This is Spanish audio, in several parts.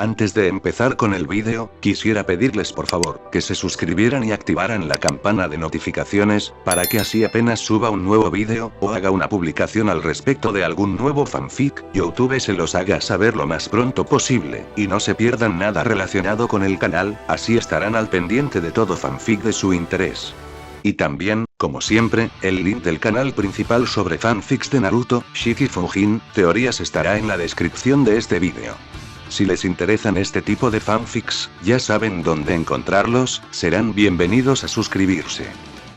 Antes de empezar con el vídeo, quisiera pedirles por favor, que se suscribieran y activaran la campana de notificaciones, para que así apenas suba un nuevo vídeo, o haga una publicación al respecto de algún nuevo fanfic, YouTube se los haga saber lo más pronto posible, y no se pierdan nada relacionado con el canal, así estarán al pendiente de todo fanfic de su interés. Y también, como siempre, el link del canal principal sobre fanfics de Naruto, Shiki Fujin, teorías estará en la descripción de este vídeo. Si les interesan este tipo de fanfics, ya saben dónde encontrarlos, serán bienvenidos a suscribirse.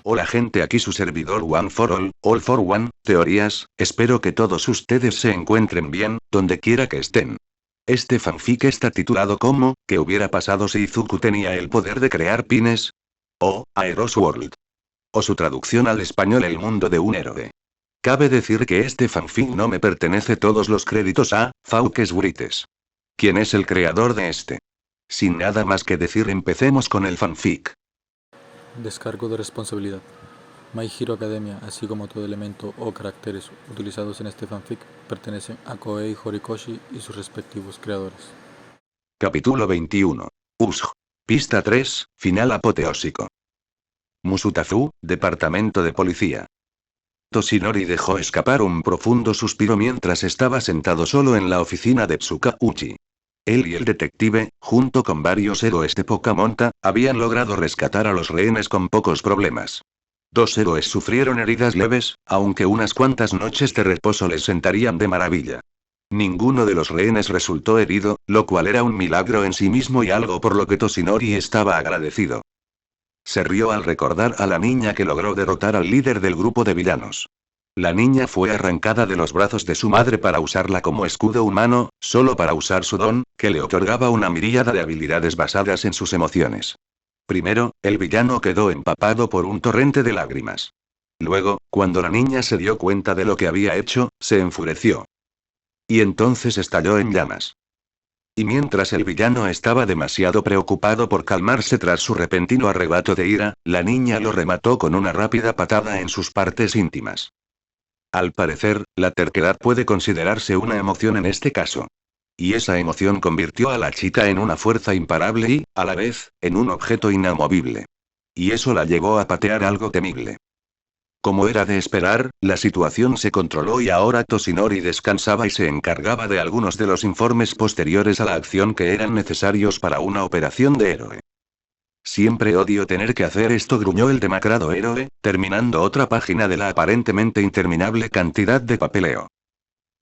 Hola gente, aquí su servidor One for All for One, teorías, espero que todos ustedes se encuentren bien, donde quiera que estén. Este fanfic está titulado como, ¿qué hubiera pasado si Izuku tenía el poder de crear pines? O, Aeros World. O su traducción al español, el mundo de un héroe. Cabe decir que este fanfic no me pertenece, todos los créditos a Fauques Brites. ¿Quién es el creador de este? Sin nada más que decir, empecemos con el fanfic. Descargo de responsabilidad. My Hero Academia, así como todo elemento o caracteres utilizados en este fanfic, pertenecen a Koei Horikoshi y sus respectivos creadores. Capítulo 21. Usj. Pista 3, final apoteósico. Musutazu, Departamento de Policía. Toshinori dejó escapar un profundo suspiro mientras estaba sentado solo en la oficina de Tsukauchi. Él y el detective, junto con varios héroes de poca monta, habían logrado rescatar a los rehenes con pocos problemas. 2 héroes sufrieron heridas leves, aunque unas cuantas noches de reposo les sentarían de maravilla. Ninguno de los rehenes resultó herido, lo cual era un milagro en sí mismo y algo por lo que Toshinori estaba agradecido. Se rió al recordar a la niña que logró derrotar al líder del grupo de villanos. La niña fue arrancada de los brazos de su madre para usarla como escudo humano, solo para usar su don, que le otorgaba una miríada de habilidades basadas en sus emociones. Primero, el villano quedó empapado por un torrente de lágrimas. Luego, cuando la niña se dio cuenta de lo que había hecho, se enfureció. Y entonces estalló en llamas. Y mientras el villano estaba demasiado preocupado por calmarse tras su repentino arrebato de ira, la niña lo remató con una rápida patada en sus partes íntimas. Al parecer, la terquedad puede considerarse una emoción en este caso. Y esa emoción convirtió a la chica en una fuerza imparable y, a la vez, en un objeto inamovible. Y eso la llevó a patear algo temible. Como era de esperar, la situación se controló y ahora Toshinori descansaba y se encargaba de algunos de los informes posteriores a la acción que eran necesarios para una operación de héroe. Siempre odio tener que hacer esto, gruñó el demacrado héroe, terminando otra página de la aparentemente interminable cantidad de papeleo.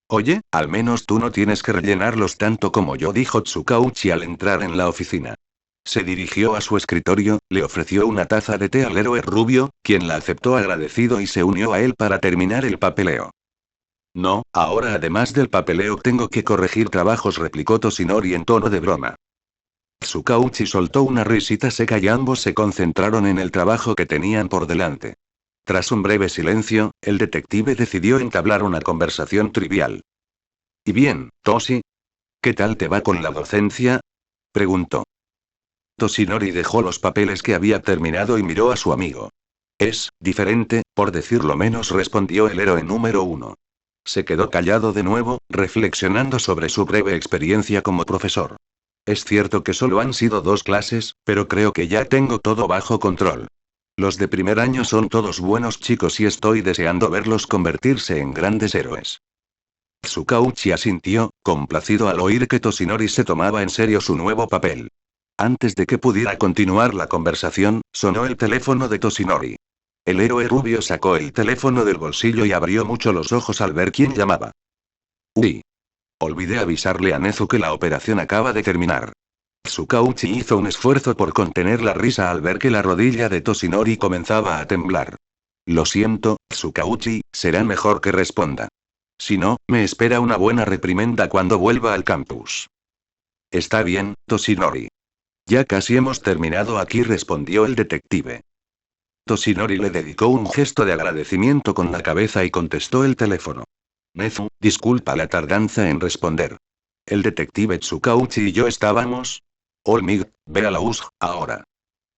Oye, al menos tú no tienes que rellenarlos tanto como yo, dijo Tsukauchi al entrar en la oficina. Se dirigió a su escritorio, le ofreció una taza de té al héroe rubio, quien la aceptó agradecido y se unió a él para terminar el papeleo. No, ahora además del papeleo tengo que corregir trabajos, replicó Toshinori en tono de broma. Tsukauchi soltó una risita seca y ambos se concentraron en el trabajo que tenían por delante. Tras un breve silencio, el detective decidió entablar una conversación trivial. ¿Y bien, Toshi? ¿Qué tal te va con la docencia?, preguntó. Toshinori dejó los papeles que había terminado y miró a su amigo. Es diferente, por decirlo menos, respondió el héroe número 1. Se quedó callado de nuevo, reflexionando sobre su breve experiencia como profesor. Es cierto que solo han sido 2 clases, pero creo que ya tengo todo bajo control. Los de primer año son todos buenos chicos y estoy deseando verlos convertirse en grandes héroes. Tsukauchi asintió, complacido al oír que Toshinori se tomaba en serio su nuevo papel. Antes de que pudiera continuar la conversación, sonó el teléfono de Toshinori. El héroe rubio sacó el teléfono del bolsillo y abrió mucho los ojos al ver quién llamaba. Uy. Olvidé avisarle a Nezu que la operación acaba de terminar. Tsukauchi hizo un esfuerzo por contener la risa al ver que la rodilla de Toshinori comenzaba a temblar. Lo siento, Tsukauchi, será mejor que responda. Si no, me espera una buena reprimenda cuando vuelva al campus. Está bien, Toshinori. Ya casi hemos terminado aquí, respondió el detective. Toshinori le dedicó un gesto de agradecimiento con la cabeza y contestó el teléfono. Nezu, disculpa la tardanza en responder. El detective Tsukauchi y yo estábamos. Olmig, ve a la USG, ahora.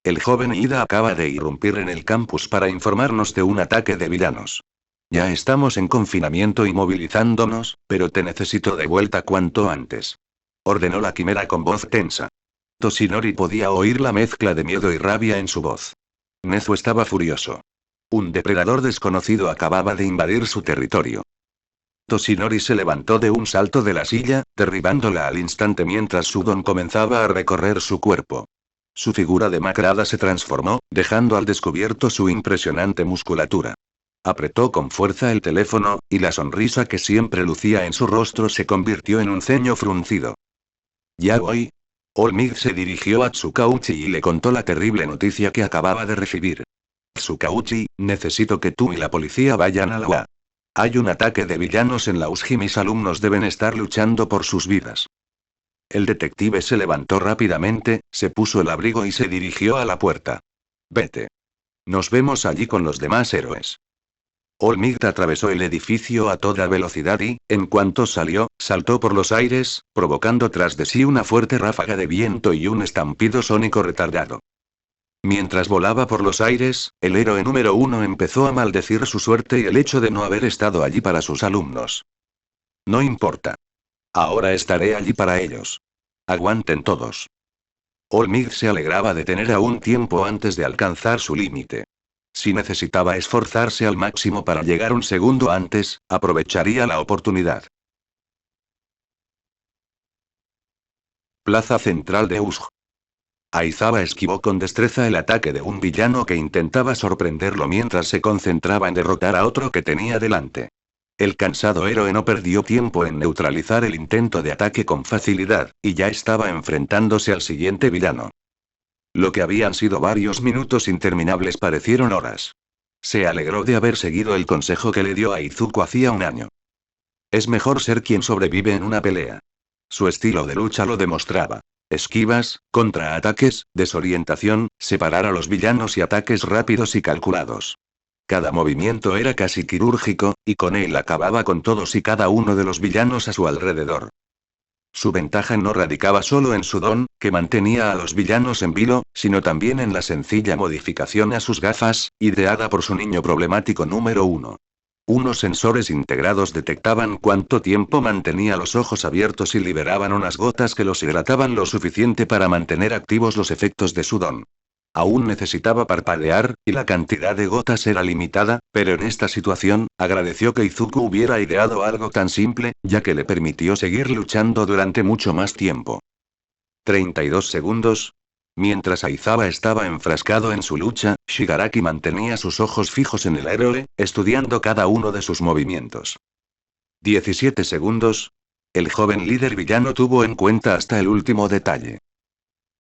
El joven Ida acaba de irrumpir en el campus para informarnos de un ataque de villanos. Ya estamos en confinamiento y movilizándonos, pero te necesito de vuelta cuanto antes. ordenó la quimera con voz tensa. Toshinori podía oír la mezcla de miedo y rabia en su voz. Nezu estaba furioso. Un depredador desconocido acababa de invadir su territorio. Toshinori se levantó de un salto de la silla, derribándola al instante mientras Sudon comenzaba a recorrer su cuerpo. Su figura demacrada se transformó, dejando al descubierto su impresionante musculatura. Apretó con fuerza el teléfono, y la sonrisa que siempre lucía en su rostro se convirtió en un ceño fruncido. Ya voy. Olmig se dirigió a Tsukauchi y le contó la terrible noticia que acababa de recibir. Tsukauchi, necesito que tú y la policía vayan a la UA. Hay un ataque de villanos en la USG y mis alumnos deben estar luchando por sus vidas. El detective se levantó rápidamente, se puso el abrigo y se dirigió a la puerta. Vete. Nos vemos allí con los demás héroes. Olmig atravesó el edificio a toda velocidad y, en cuanto salió, saltó por los aires, provocando tras de sí una fuerte ráfaga de viento y un estampido sónico retardado. Mientras volaba por los aires, el héroe número 1 empezó a maldecir su suerte y el hecho de no haber estado allí para sus alumnos. No importa. Ahora estaré allí para ellos. Aguanten todos. Olmig se alegraba de tener aún tiempo antes de alcanzar su límite. Si necesitaba esforzarse al máximo para llegar un segundo antes, aprovecharía la oportunidad. Plaza central de Usg. Aizawa esquivó con destreza el ataque de un villano que intentaba sorprenderlo mientras se concentraba en derrotar a otro que tenía delante. El cansado héroe no perdió tiempo en neutralizar el intento de ataque con facilidad, y ya estaba enfrentándose al siguiente villano. Lo que habían sido varios minutos interminables parecieron horas. Se alegró de haber seguido el consejo que le dio a Izuku hacía un año. Es mejor ser quien sobrevive en una pelea. Su estilo de lucha lo demostraba. Esquivas, contraataques, desorientación, separar a los villanos y ataques rápidos y calculados. Cada movimiento era casi quirúrgico, y con él acababa con todos y cada uno de los villanos a su alrededor. Su ventaja no radicaba solo en su don, que mantenía a los villanos en vilo, sino también en la sencilla modificación a sus gafas, ideada por su niño problemático número 1. Unos sensores integrados detectaban cuánto tiempo mantenía los ojos abiertos y liberaban unas gotas que los hidrataban lo suficiente para mantener activos los efectos de su don. Aún necesitaba parpadear, y la cantidad de gotas era limitada, pero en esta situación, agradeció que Izuku hubiera ideado algo tan simple, ya que le permitió seguir luchando durante mucho más tiempo. 32 segundos. Mientras Aizawa estaba enfrascado en su lucha, Shigaraki mantenía sus ojos fijos en el héroe, estudiando cada uno de sus movimientos. 17 segundos. El joven líder villano tuvo en cuenta hasta el último detalle.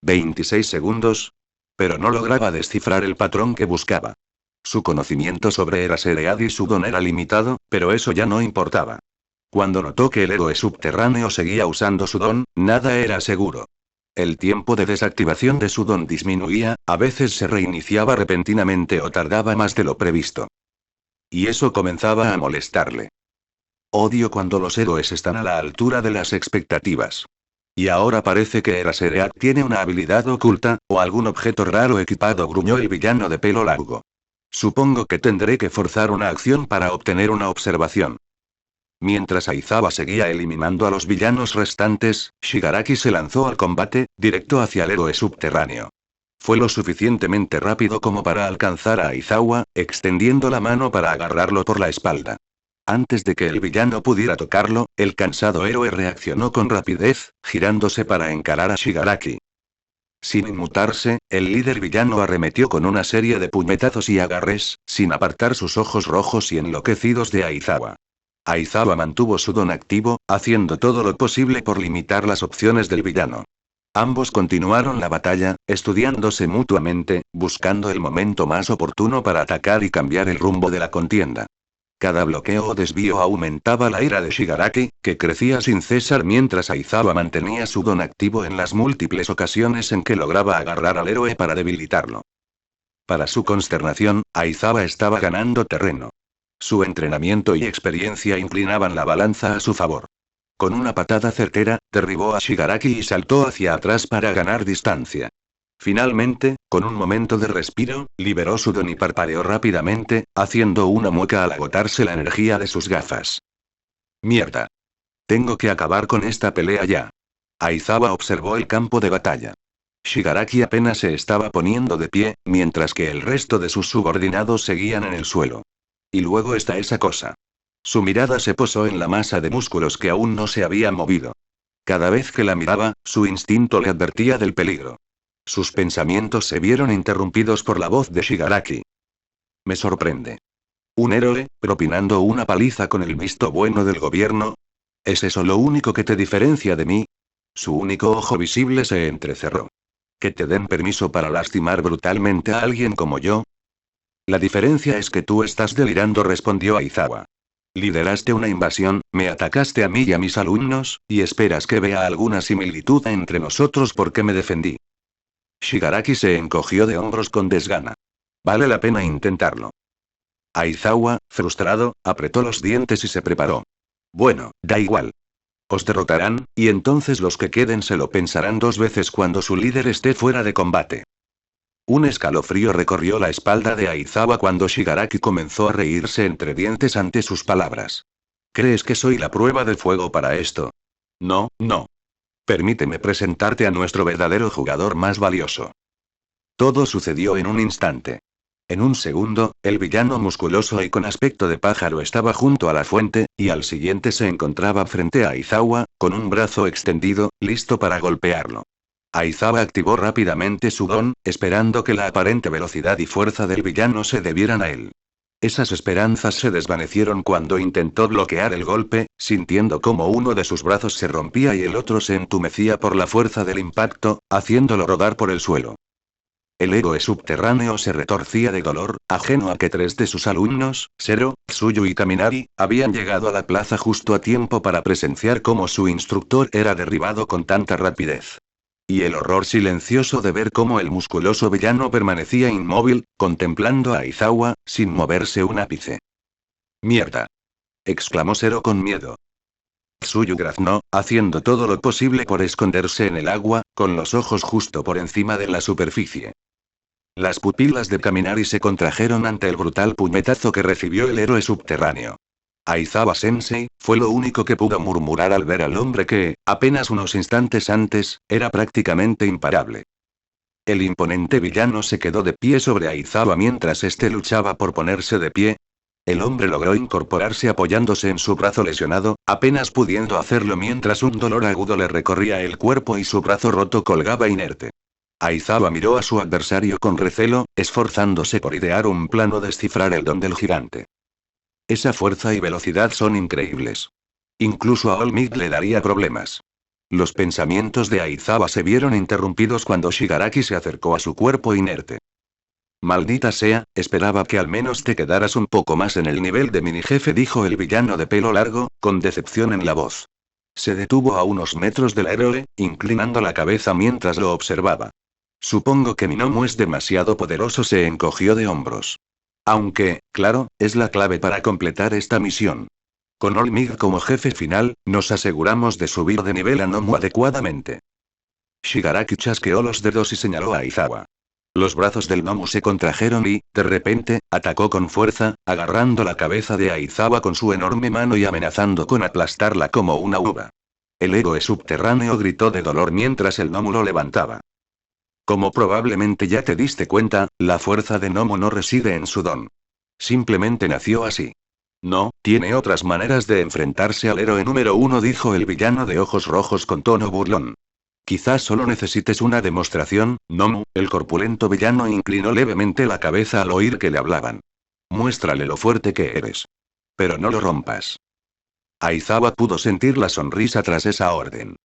26 segundos. Pero no lograba descifrar el patrón que buscaba. Su conocimiento sobre Eraserhead y su don era limitado, pero eso ya no importaba. Cuando notó que el héroe subterráneo seguía usando su don, nada era seguro. El tiempo de desactivación de su don disminuía, a veces se reiniciaba repentinamente o tardaba más de lo previsto. Y eso comenzaba a molestarle. Odio cuando los héroes están a la altura de las expectativas. Y ahora parece que Eraserhead tiene una habilidad oculta, o algún objeto raro equipado, gruñó el villano de pelo largo. Supongo que tendré que forzar una acción para obtener una observación. Mientras Aizawa seguía eliminando a los villanos restantes, Shigaraki se lanzó al combate, directo hacia el héroe subterráneo. Fue lo suficientemente rápido como para alcanzar a Aizawa, extendiendo la mano para agarrarlo por la espalda. Antes de que el villano pudiera tocarlo, el cansado héroe reaccionó con rapidez, girándose para encarar a Shigaraki. Sin inmutarse, el líder villano arremetió con una serie de puñetazos y agarres, sin apartar sus ojos rojos y enloquecidos de Aizawa. Aizawa mantuvo su don activo, haciendo todo lo posible por limitar las opciones del villano. Ambos continuaron la batalla, estudiándose mutuamente, buscando el momento más oportuno para atacar y cambiar el rumbo de la contienda. Cada bloqueo o desvío aumentaba la ira de Shigaraki, que crecía sin cesar mientras Aizawa mantenía su don activo en las múltiples ocasiones en que lograba agarrar al héroe para debilitarlo. Para su consternación, Aizawa estaba ganando terreno. Su entrenamiento y experiencia inclinaban la balanza a su favor. Con una patada certera, derribó a Shigaraki y saltó hacia atrás para ganar distancia. Finalmente, con un momento de respiro, liberó su don y parpadeó rápidamente, haciendo una mueca al agotarse la energía de sus gafas. Mierda. Tengo que acabar con esta pelea ya. Aizawa observó el campo de batalla. Shigaraki apenas se estaba poniendo de pie, mientras que el resto de sus subordinados seguían en el suelo. Y luego está esa cosa. Su mirada se posó en la masa de músculos que aún no se había movido. Cada vez que la miraba, su instinto le advertía del peligro. Sus pensamientos se vieron interrumpidos por la voz de Shigaraki. Me sorprende. ¿Un héroe, propinando una paliza con el visto bueno del gobierno? ¿Es eso lo único que te diferencia de mí? Su único ojo visible se entrecerró. ¿Que te den permiso para lastimar brutalmente a alguien como yo? La diferencia es que tú estás delirando, respondió Aizawa. Lideraste una invasión, me atacaste a mí y a mis alumnos, y esperas que vea alguna similitud entre nosotros porque me defendí. Shigaraki se encogió de hombros con desgana. Vale la pena intentarlo. Aizawa, frustrado, apretó los dientes y se preparó. Bueno, da igual. Os derrotarán, y entonces los que queden se lo pensarán dos veces cuando su líder esté fuera de combate. Un escalofrío recorrió la espalda de Aizawa cuando Shigaraki comenzó a reírse entre dientes ante sus palabras. ¿Crees que soy la prueba de fuego para esto? No, no. Permíteme presentarte a nuestro verdadero jugador más valioso. Todo sucedió en un instante. En un segundo, el villano musculoso y con aspecto de pájaro estaba junto a la fuente, y al siguiente se encontraba frente a Aizawa, con un brazo extendido, listo para golpearlo. Aizawa activó rápidamente su don, esperando que la aparente velocidad y fuerza del villano se debieran a él. Esas esperanzas se desvanecieron cuando intentó bloquear el golpe, sintiendo cómo uno de sus brazos se rompía y el otro se entumecía por la fuerza del impacto, haciéndolo rodar por el suelo. El héroe subterráneo se retorcía de dolor, ajeno a que tres de sus alumnos, Zero, Tsuyu y Kaminari, habían llegado a la plaza justo a tiempo para presenciar cómo su instructor era derribado con tanta rapidez. Y el horror silencioso de ver cómo el musculoso villano permanecía inmóvil, contemplando a Aizawa, sin moverse un ápice. ¡Mierda!, exclamó Zero con miedo. Tsuyu graznó, haciendo todo lo posible por esconderse en el agua, con los ojos justo por encima de la superficie. Las pupilas de Kaminari se contrajeron ante el brutal puñetazo que recibió el héroe subterráneo. Aizawa-sensei, fue lo único que pudo murmurar al ver al hombre que, apenas unos instantes antes, era prácticamente imparable. El imponente villano se quedó de pie sobre Aizawa mientras éste luchaba por ponerse de pie. El hombre logró incorporarse apoyándose en su brazo lesionado, apenas pudiendo hacerlo mientras un dolor agudo le recorría el cuerpo y su brazo roto colgaba inerte. Aizawa miró a su adversario con recelo, esforzándose por idear un plan o descifrar el don del gigante. Esa fuerza y velocidad son increíbles. Incluso a All Might le daría problemas. Los pensamientos de Aizawa se vieron interrumpidos cuando Shigaraki se acercó a su cuerpo inerte. Maldita sea, esperaba que al menos te quedaras un poco más en el nivel de mini jefe, dijo el villano de pelo largo, con decepción en la voz. Se detuvo a unos metros del héroe, inclinando la cabeza mientras lo observaba. Supongo que mi gnomo es demasiado poderoso, se encogió de hombros. Aunque, claro, es la clave para completar esta misión. Con All Might como jefe final, nos aseguramos de subir de nivel a gnomo adecuadamente. Shigaraki chasqueó los dedos y señaló a Aizawa. Los brazos del gnomo se contrajeron y, de repente, atacó con fuerza, agarrando la cabeza de Aizawa con su enorme mano y amenazando con aplastarla como una uva. El héroe subterráneo gritó de dolor mientras el gnomo lo levantaba. Como probablemente ya te diste cuenta, la fuerza de gnomo no reside en su don. Simplemente nació así. No, tiene otras maneras de enfrentarse al héroe número uno, dijo el villano de ojos rojos con tono burlón. Quizás solo necesites una demostración, Nomu. El corpulento villano inclinó levemente la cabeza al oír que le hablaban. Muéstrale lo fuerte que eres. Pero no lo rompas. Aizawa pudo sentir la sonrisa tras esa orden.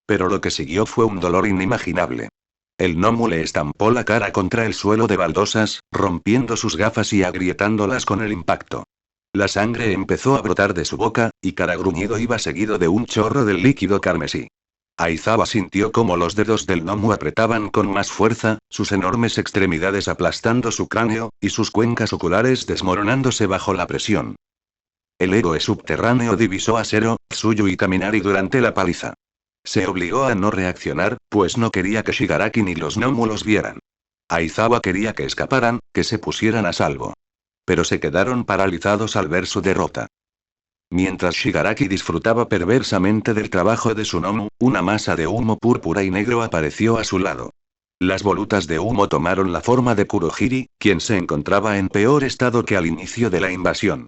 Pero lo que siguió fue un dolor inimaginable. El gnomo le estampó la cara contra el suelo de baldosas, rompiendo sus gafas y agrietándolas con el impacto. La sangre empezó a brotar de su boca, y cada gruñido iba seguido de un chorro del líquido carmesí. Aizawa sintió cómo los dedos del gnomo apretaban con más fuerza, sus enormes extremidades aplastando su cráneo, y sus cuencas oculares desmoronándose bajo la presión. El héroe subterráneo divisó a Zero, Tsuyu y Kaminari durante la paliza. Se obligó a no reaccionar, pues no quería que Shigaraki ni los gnomos los vieran. Aizawa quería que escaparan, que se pusieran a salvo. Pero se quedaron paralizados al ver su derrota. Mientras Shigaraki disfrutaba perversamente del trabajo de su gnomo, una masa de humo púrpura y negro apareció a su lado. Las volutas de humo tomaron la forma de Kurohiri, quien se encontraba en peor estado que al inicio de la invasión.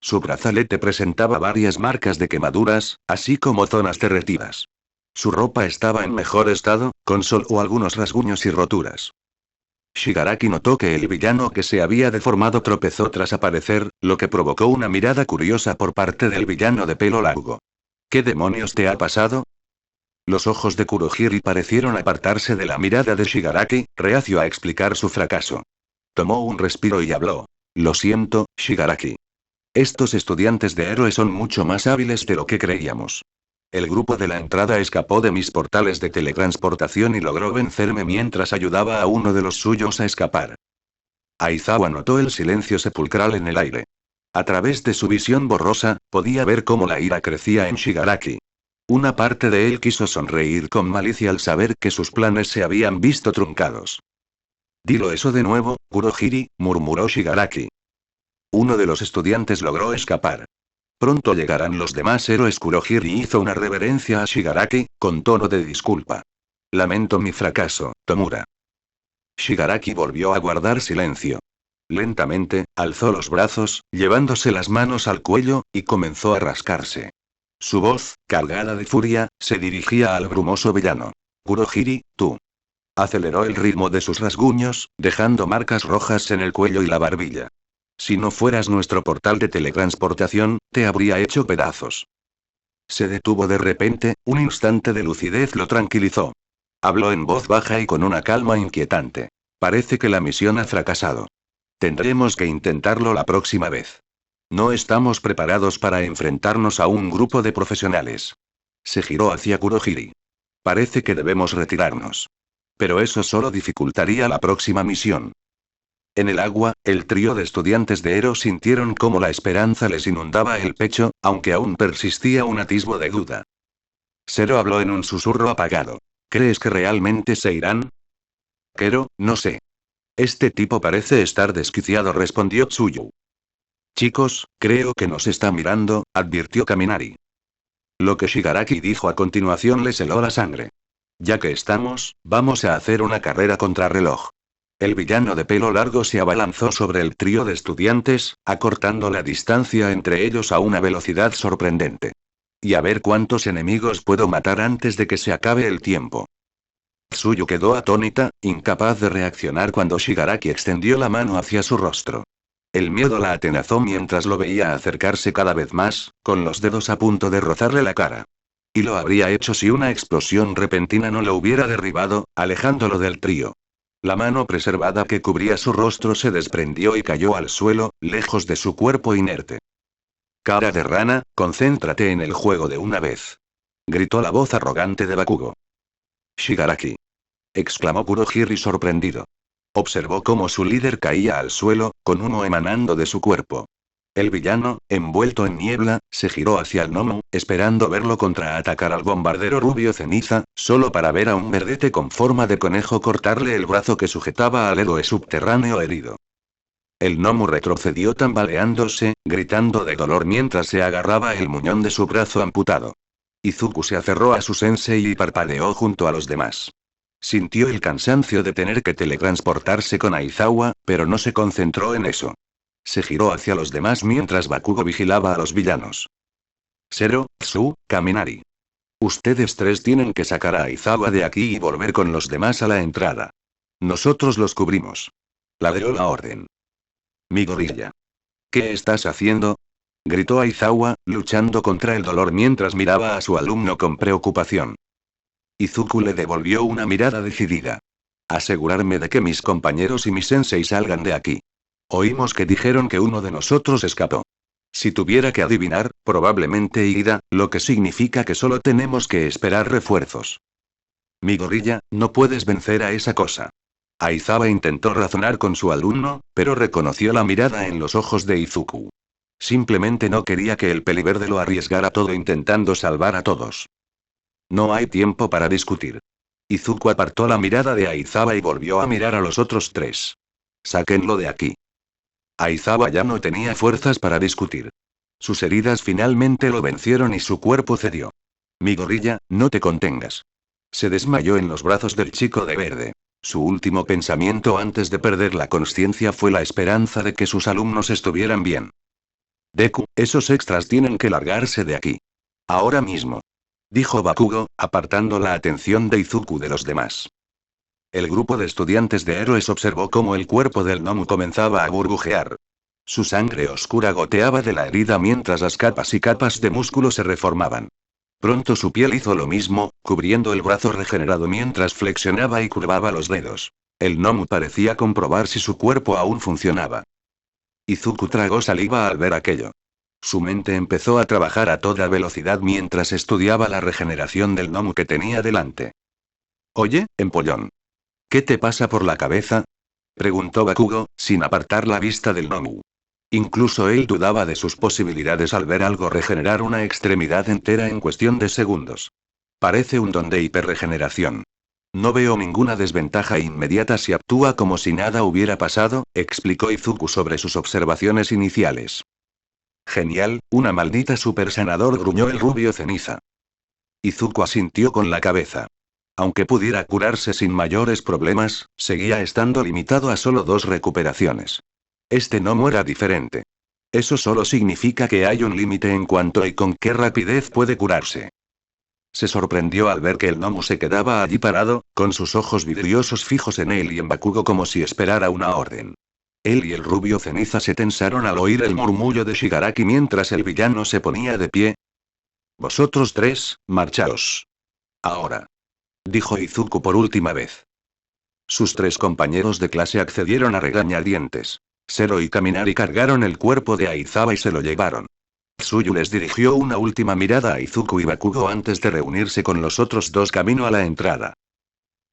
Su brazalete presentaba varias marcas de quemaduras, así como zonas derretidas. Su ropa estaba en mejor estado, con solo algunos rasguños y roturas. Shigaraki notó que el villano que se había deformado tropezó tras aparecer, lo que provocó una mirada curiosa por parte del villano de pelo largo. ¿Qué demonios te ha pasado? Los ojos de Kurohiri parecieron apartarse de la mirada de Shigaraki, reacio a explicar su fracaso. Tomó un respiro y habló. Lo siento, Shigaraki. Estos estudiantes de héroe son mucho más hábiles de lo que creíamos. El grupo de la entrada escapó de mis portales de teletransportación y logró vencerme mientras ayudaba a uno de los suyos a escapar. Aizawa notó el silencio sepulcral en el aire. A través de su visión borrosa, podía ver cómo la ira crecía en Shigaraki. Una parte de él quiso sonreír con malicia al saber que sus planes se habían visto truncados. Dilo eso de nuevo, Kurohiri, murmuró Shigaraki. Uno de los estudiantes logró escapar. Pronto llegarán los demás héroes. Kurohiri hizo una reverencia a Shigaraki, con tono de disculpa. Lamento mi fracaso, Tomura. Shigaraki volvió a guardar silencio. Lentamente, alzó los brazos, llevándose las manos al cuello, y comenzó a rascarse. Su voz, cargada de furia, se dirigía al brumoso villano. Kurohiri, tú. Aceleró el ritmo de sus rasguños, dejando marcas rojas en el cuello y la barbilla. Si no fueras nuestro portal de teletransportación, te habría hecho pedazos. Se detuvo de repente, un instante de lucidez lo tranquilizó. Habló en voz baja y con una calma inquietante. Parece que la misión ha fracasado. Tendremos que intentarlo la próxima vez. No estamos preparados para enfrentarnos a un grupo de profesionales. Se giró hacia Kurohiri. Parece que debemos retirarnos. Pero eso solo dificultaría la próxima misión. En el agua, el trío de estudiantes de Ero sintieron cómo la esperanza les inundaba el pecho, aunque aún persistía un atisbo de duda. Zero habló en un susurro apagado. ¿Crees que realmente se irán? Kero, no sé. Este tipo parece estar desquiciado, respondió Tsuyu. Chicos, creo que nos está mirando, advirtió Kaminari. Lo que Shigaraki dijo a continuación les heló la sangre. Ya que estamos, vamos a hacer una carrera contrarreloj. El villano de pelo largo se abalanzó sobre el trío de estudiantes, acortando la distancia entre ellos a una velocidad sorprendente. Y a ver cuántos enemigos puedo matar antes de que se acabe el tiempo. Tsuyu quedó atónita, incapaz de reaccionar cuando Shigaraki extendió la mano hacia su rostro. El miedo la atenazó mientras lo veía acercarse cada vez más, con los dedos a punto de rozarle la cara. Y lo habría hecho si una explosión repentina no lo hubiera derribado, alejándolo del trío. La mano preservada que cubría su rostro se desprendió y cayó al suelo, lejos de su cuerpo inerte. Cara de rana, concéntrate en el juego de una vez. Gritó la voz arrogante de Bakugo. Shigaraki. Exclamó Kurohiri sorprendido. Observó cómo su líder caía al suelo, con humo emanando de su cuerpo. El villano, envuelto en niebla, se giró hacia el gnomo, esperando verlo contraatacar al bombardero rubio ceniza, solo para ver a un verdete con forma de conejo cortarle el brazo que sujetaba al héroe subterráneo herido. El gnomo retrocedió tambaleándose, gritando de dolor mientras se agarraba el muñón de su brazo amputado. Izuku se aferró a su sensei y parpadeó junto a los demás. Sintió el cansancio de tener que teletransportarse con Aizawa, pero no se concentró en eso. Se giró hacia los demás mientras Bakugo vigilaba a los villanos. Zero, Tsu, Kaminari. Ustedes tres tienen que sacar a Aizawa de aquí y volver con los demás a la entrada. Nosotros los cubrimos. Ladró la orden. Mi gorilla. ¿Qué estás haciendo? Gritó Aizawa, luchando contra el dolor mientras miraba a su alumno con preocupación. Izuku le devolvió una mirada decidida. Asegurarme de que mis compañeros y mi sensei salgan de aquí. Oímos que dijeron que uno de nosotros escapó. Si tuviera que adivinar, probablemente Ida, lo que significa que solo tenemos que esperar refuerzos. Mi gorilla, no puedes vencer a esa cosa. Aizawa intentó razonar con su alumno, pero reconoció la mirada en los ojos de Izuku. Simplemente no quería que el peliverde lo arriesgara todo intentando salvar a todos. No hay tiempo para discutir. Izuku apartó la mirada de Aizawa y volvió a mirar a los otros tres. Sáquenlo de aquí. Aizawa ya no tenía fuerzas para discutir. Sus heridas finalmente lo vencieron y su cuerpo cedió. Mi gorilla, no te contengas. Se desmayó en los brazos del chico de verde. Su último pensamiento antes de perder la consciencia fue la esperanza de que sus alumnos estuvieran bien. Deku, esos extras tienen que largarse de aquí. Ahora mismo. Dijo Bakugo, apartando la atención de Izuku de los demás. El grupo de estudiantes de héroes observó cómo el cuerpo del gnomo comenzaba a burbujear. Su sangre oscura goteaba de la herida mientras las capas y capas de músculo se reformaban. Pronto su piel hizo lo mismo, cubriendo el brazo regenerado mientras flexionaba y curvaba los dedos. El gnomo parecía comprobar si su cuerpo aún funcionaba. Izuku tragó saliva al ver aquello. Su mente empezó a trabajar a toda velocidad mientras estudiaba la regeneración del gnomo que tenía delante. Oye, empollón. ¿Qué te pasa por la cabeza? Preguntó Bakugo, sin apartar la vista del gnomo. Incluso él dudaba de sus posibilidades al ver algo regenerar una extremidad entera en cuestión de segundos. Parece un don de hiperregeneración. No veo ninguna desventaja inmediata si actúa como si nada hubiera pasado, explicó Izuku sobre sus observaciones iniciales. Genial, una maldita super sanador, gruñó el rubio ceniza. Izuku asintió con la cabeza. Aunque pudiera curarse sin mayores problemas, seguía estando limitado a solo 2 recuperaciones. Este no era diferente. Eso solo significa que hay un límite en cuanto y con qué rapidez puede curarse. Se sorprendió al ver que el gnomo se quedaba allí parado, con sus ojos vidriosos fijos en él y en Bakugo como si esperara una orden. Él y el rubio ceniza se tensaron al oír el murmullo de Shigaraki mientras el villano se ponía de pie. Vosotros 3, marchaos. Ahora. Dijo Izuku por última vez. Sus 3 compañeros de clase accedieron a regañadientes. Zero y Kaminari cargaron el cuerpo de Aizawa y se lo llevaron. Tsuyu les dirigió una última mirada a Izuku y Bakugo antes de reunirse con los otros 2 camino a la entrada.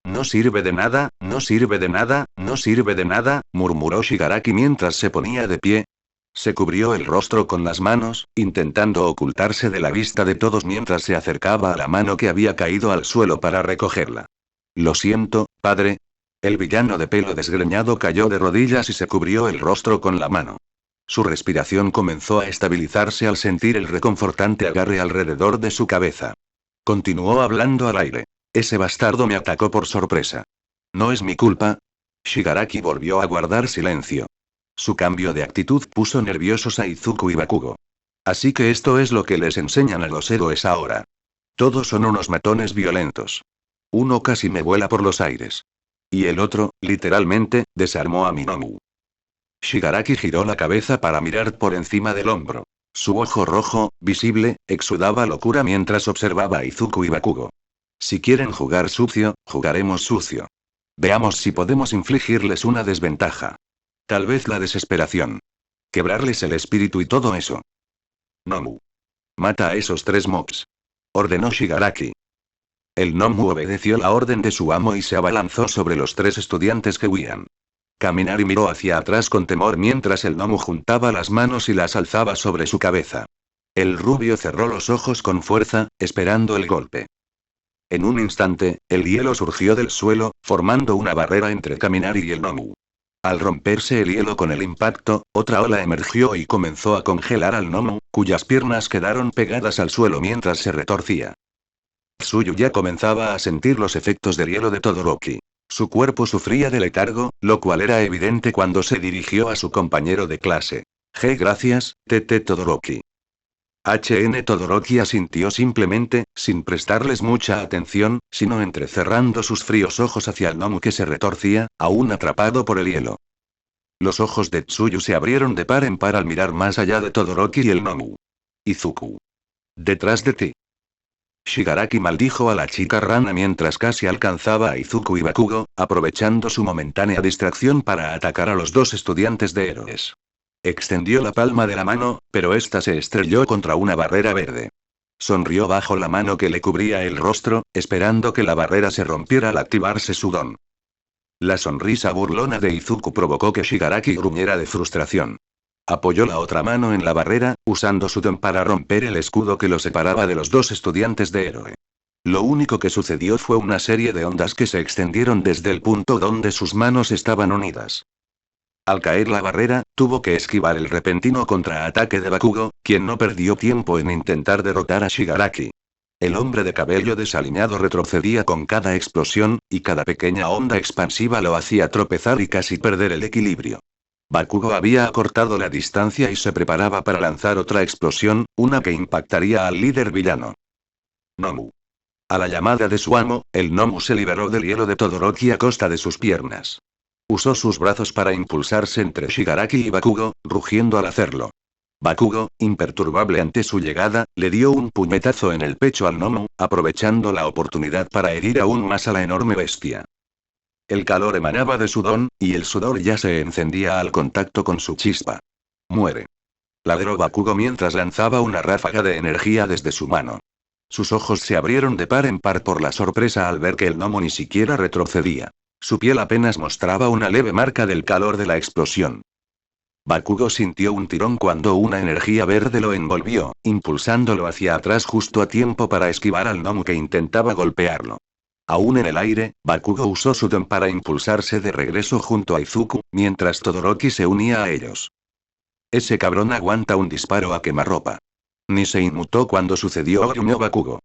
No sirve de nada, no sirve de nada, no sirve de nada, murmuró Shigaraki mientras se ponía de pie. Se cubrió el rostro con las manos, intentando ocultarse de la vista de todos mientras se acercaba a la mano que había caído al suelo para recogerla. Lo siento, padre. El villano de pelo desgreñado cayó de rodillas y se cubrió el rostro con la mano. Su respiración comenzó a estabilizarse al sentir el reconfortante agarre alrededor de su cabeza. Continuó hablando al aire. Ese bastardo me atacó por sorpresa. No es mi culpa. Shigaraki volvió a guardar silencio. Su cambio de actitud puso nerviosos a Izuku y Bakugo. Así que esto es lo que les enseñan a los héroes ahora. Todos son unos matones violentos. Uno casi me vuela por los aires. Y el otro, literalmente, desarmó a Minomu. Shigaraki giró la cabeza para mirar por encima del hombro. Su ojo rojo, visible, exudaba locura mientras observaba a Izuku y Bakugo. Si quieren jugar sucio, jugaremos sucio. Veamos si podemos infligirles una desventaja. Tal vez la desesperación. Quebrarles el espíritu y todo eso. Nomu. Mata a esos 3 mobs. Ordenó Shigaraki. El Nomu obedeció la orden de su amo y se abalanzó sobre los 3 estudiantes que huían. Kaminari miró hacia atrás con temor mientras el Nomu juntaba las manos y las alzaba sobre su cabeza. El rubio cerró los ojos con fuerza, esperando el golpe. En un instante, el hielo surgió del suelo, formando una barrera entre Kaminari y el Nomu. Al romperse el hielo con el impacto, otra ola emergió y comenzó a congelar al Nomu, cuyas piernas quedaron pegadas al suelo mientras se retorcía. Tsuyu ya comenzaba a sentir los efectos del hielo de Todoroki. Su cuerpo sufría de letargo, lo cual era evidente cuando se dirigió a su compañero de clase. Gracias, T.T. Todoroki. Todoroki asintió simplemente, sin prestarles mucha atención, sino entrecerrando sus fríos ojos hacia el Nomu que se retorcía, aún atrapado por el hielo. Los ojos de Tsuyu se abrieron de par en par al mirar más allá de Todoroki y el Nomu. Izuku. Detrás de ti. Shigaraki maldijo a la chica rana mientras casi alcanzaba a Izuku y Bakugo, aprovechando su momentánea distracción para atacar a los 2 estudiantes de héroes. Extendió la palma de la mano, pero esta se estrelló contra una barrera verde. Sonrió bajo la mano que le cubría el rostro, esperando que la barrera se rompiera al activarse su don. La sonrisa burlona de Izuku provocó que Shigaraki gruñera de frustración. Apoyó la otra mano en la barrera, usando su don para romper el escudo que lo separaba de los 2 estudiantes de héroe. Lo único que sucedió fue una serie de ondas que se extendieron desde el punto donde sus manos estaban unidas. Al caer la barrera, tuvo que esquivar el repentino contraataque de Bakugo, quien no perdió tiempo en intentar derrotar a Shigaraki. El hombre de cabello desaliñado retrocedía con cada explosión, y cada pequeña onda expansiva lo hacía tropezar y casi perder el equilibrio. Bakugo había acortado la distancia y se preparaba para lanzar otra explosión, una que impactaría al líder villano. Nomu. A la llamada de su amo, el Nomu se liberó del hielo de Todoroki a costa de sus piernas. Usó sus brazos para impulsarse entre Shigaraki y Bakugo, rugiendo al hacerlo. Bakugo, imperturbable ante su llegada, le dio un puñetazo en el pecho al Nomu, aprovechando la oportunidad para herir aún más a la enorme bestia. El calor emanaba de su don, y el sudor ya se encendía al contacto con su chispa. Muere. Ladró Bakugo mientras lanzaba una ráfaga de energía desde su mano. Sus ojos se abrieron de par en par por la sorpresa al ver que el Nomu ni siquiera retrocedía. Su piel apenas mostraba una leve marca del calor de la explosión. Bakugo sintió un tirón cuando una energía verde lo envolvió, impulsándolo hacia atrás justo a tiempo para esquivar al Nomu que intentaba golpearlo. Aún en el aire, Bakugo usó su don para impulsarse de regreso junto a Izuku, mientras Todoroki se unía a ellos. Ese cabrón aguanta un disparo a quemarropa. Ni se inmutó cuando sucedió, gruñó Bakugo.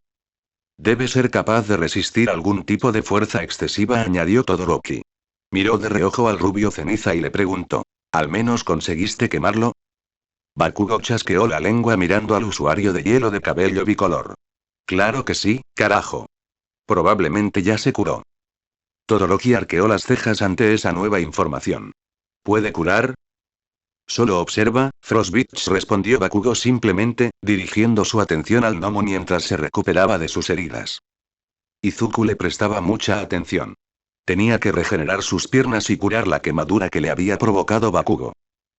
Debe ser capaz de resistir algún tipo de fuerza excesiva, añadió Todoroki. Miró de reojo al rubio ceniza y le preguntó, ¿al menos conseguiste quemarlo? Bakugo chasqueó la lengua mirando al usuario de hielo de cabello bicolor. Claro que sí, carajo. Probablemente ya se curó. Todoroki arqueó las cejas ante esa nueva información. ¿Puede curar? Solo observa, Frostbitch, respondió Bakugo simplemente, dirigiendo su atención al Nomu mientras se recuperaba de sus heridas. Izuku le prestaba mucha atención. Tenía que regenerar sus piernas y curar la quemadura que le había provocado Bakugo.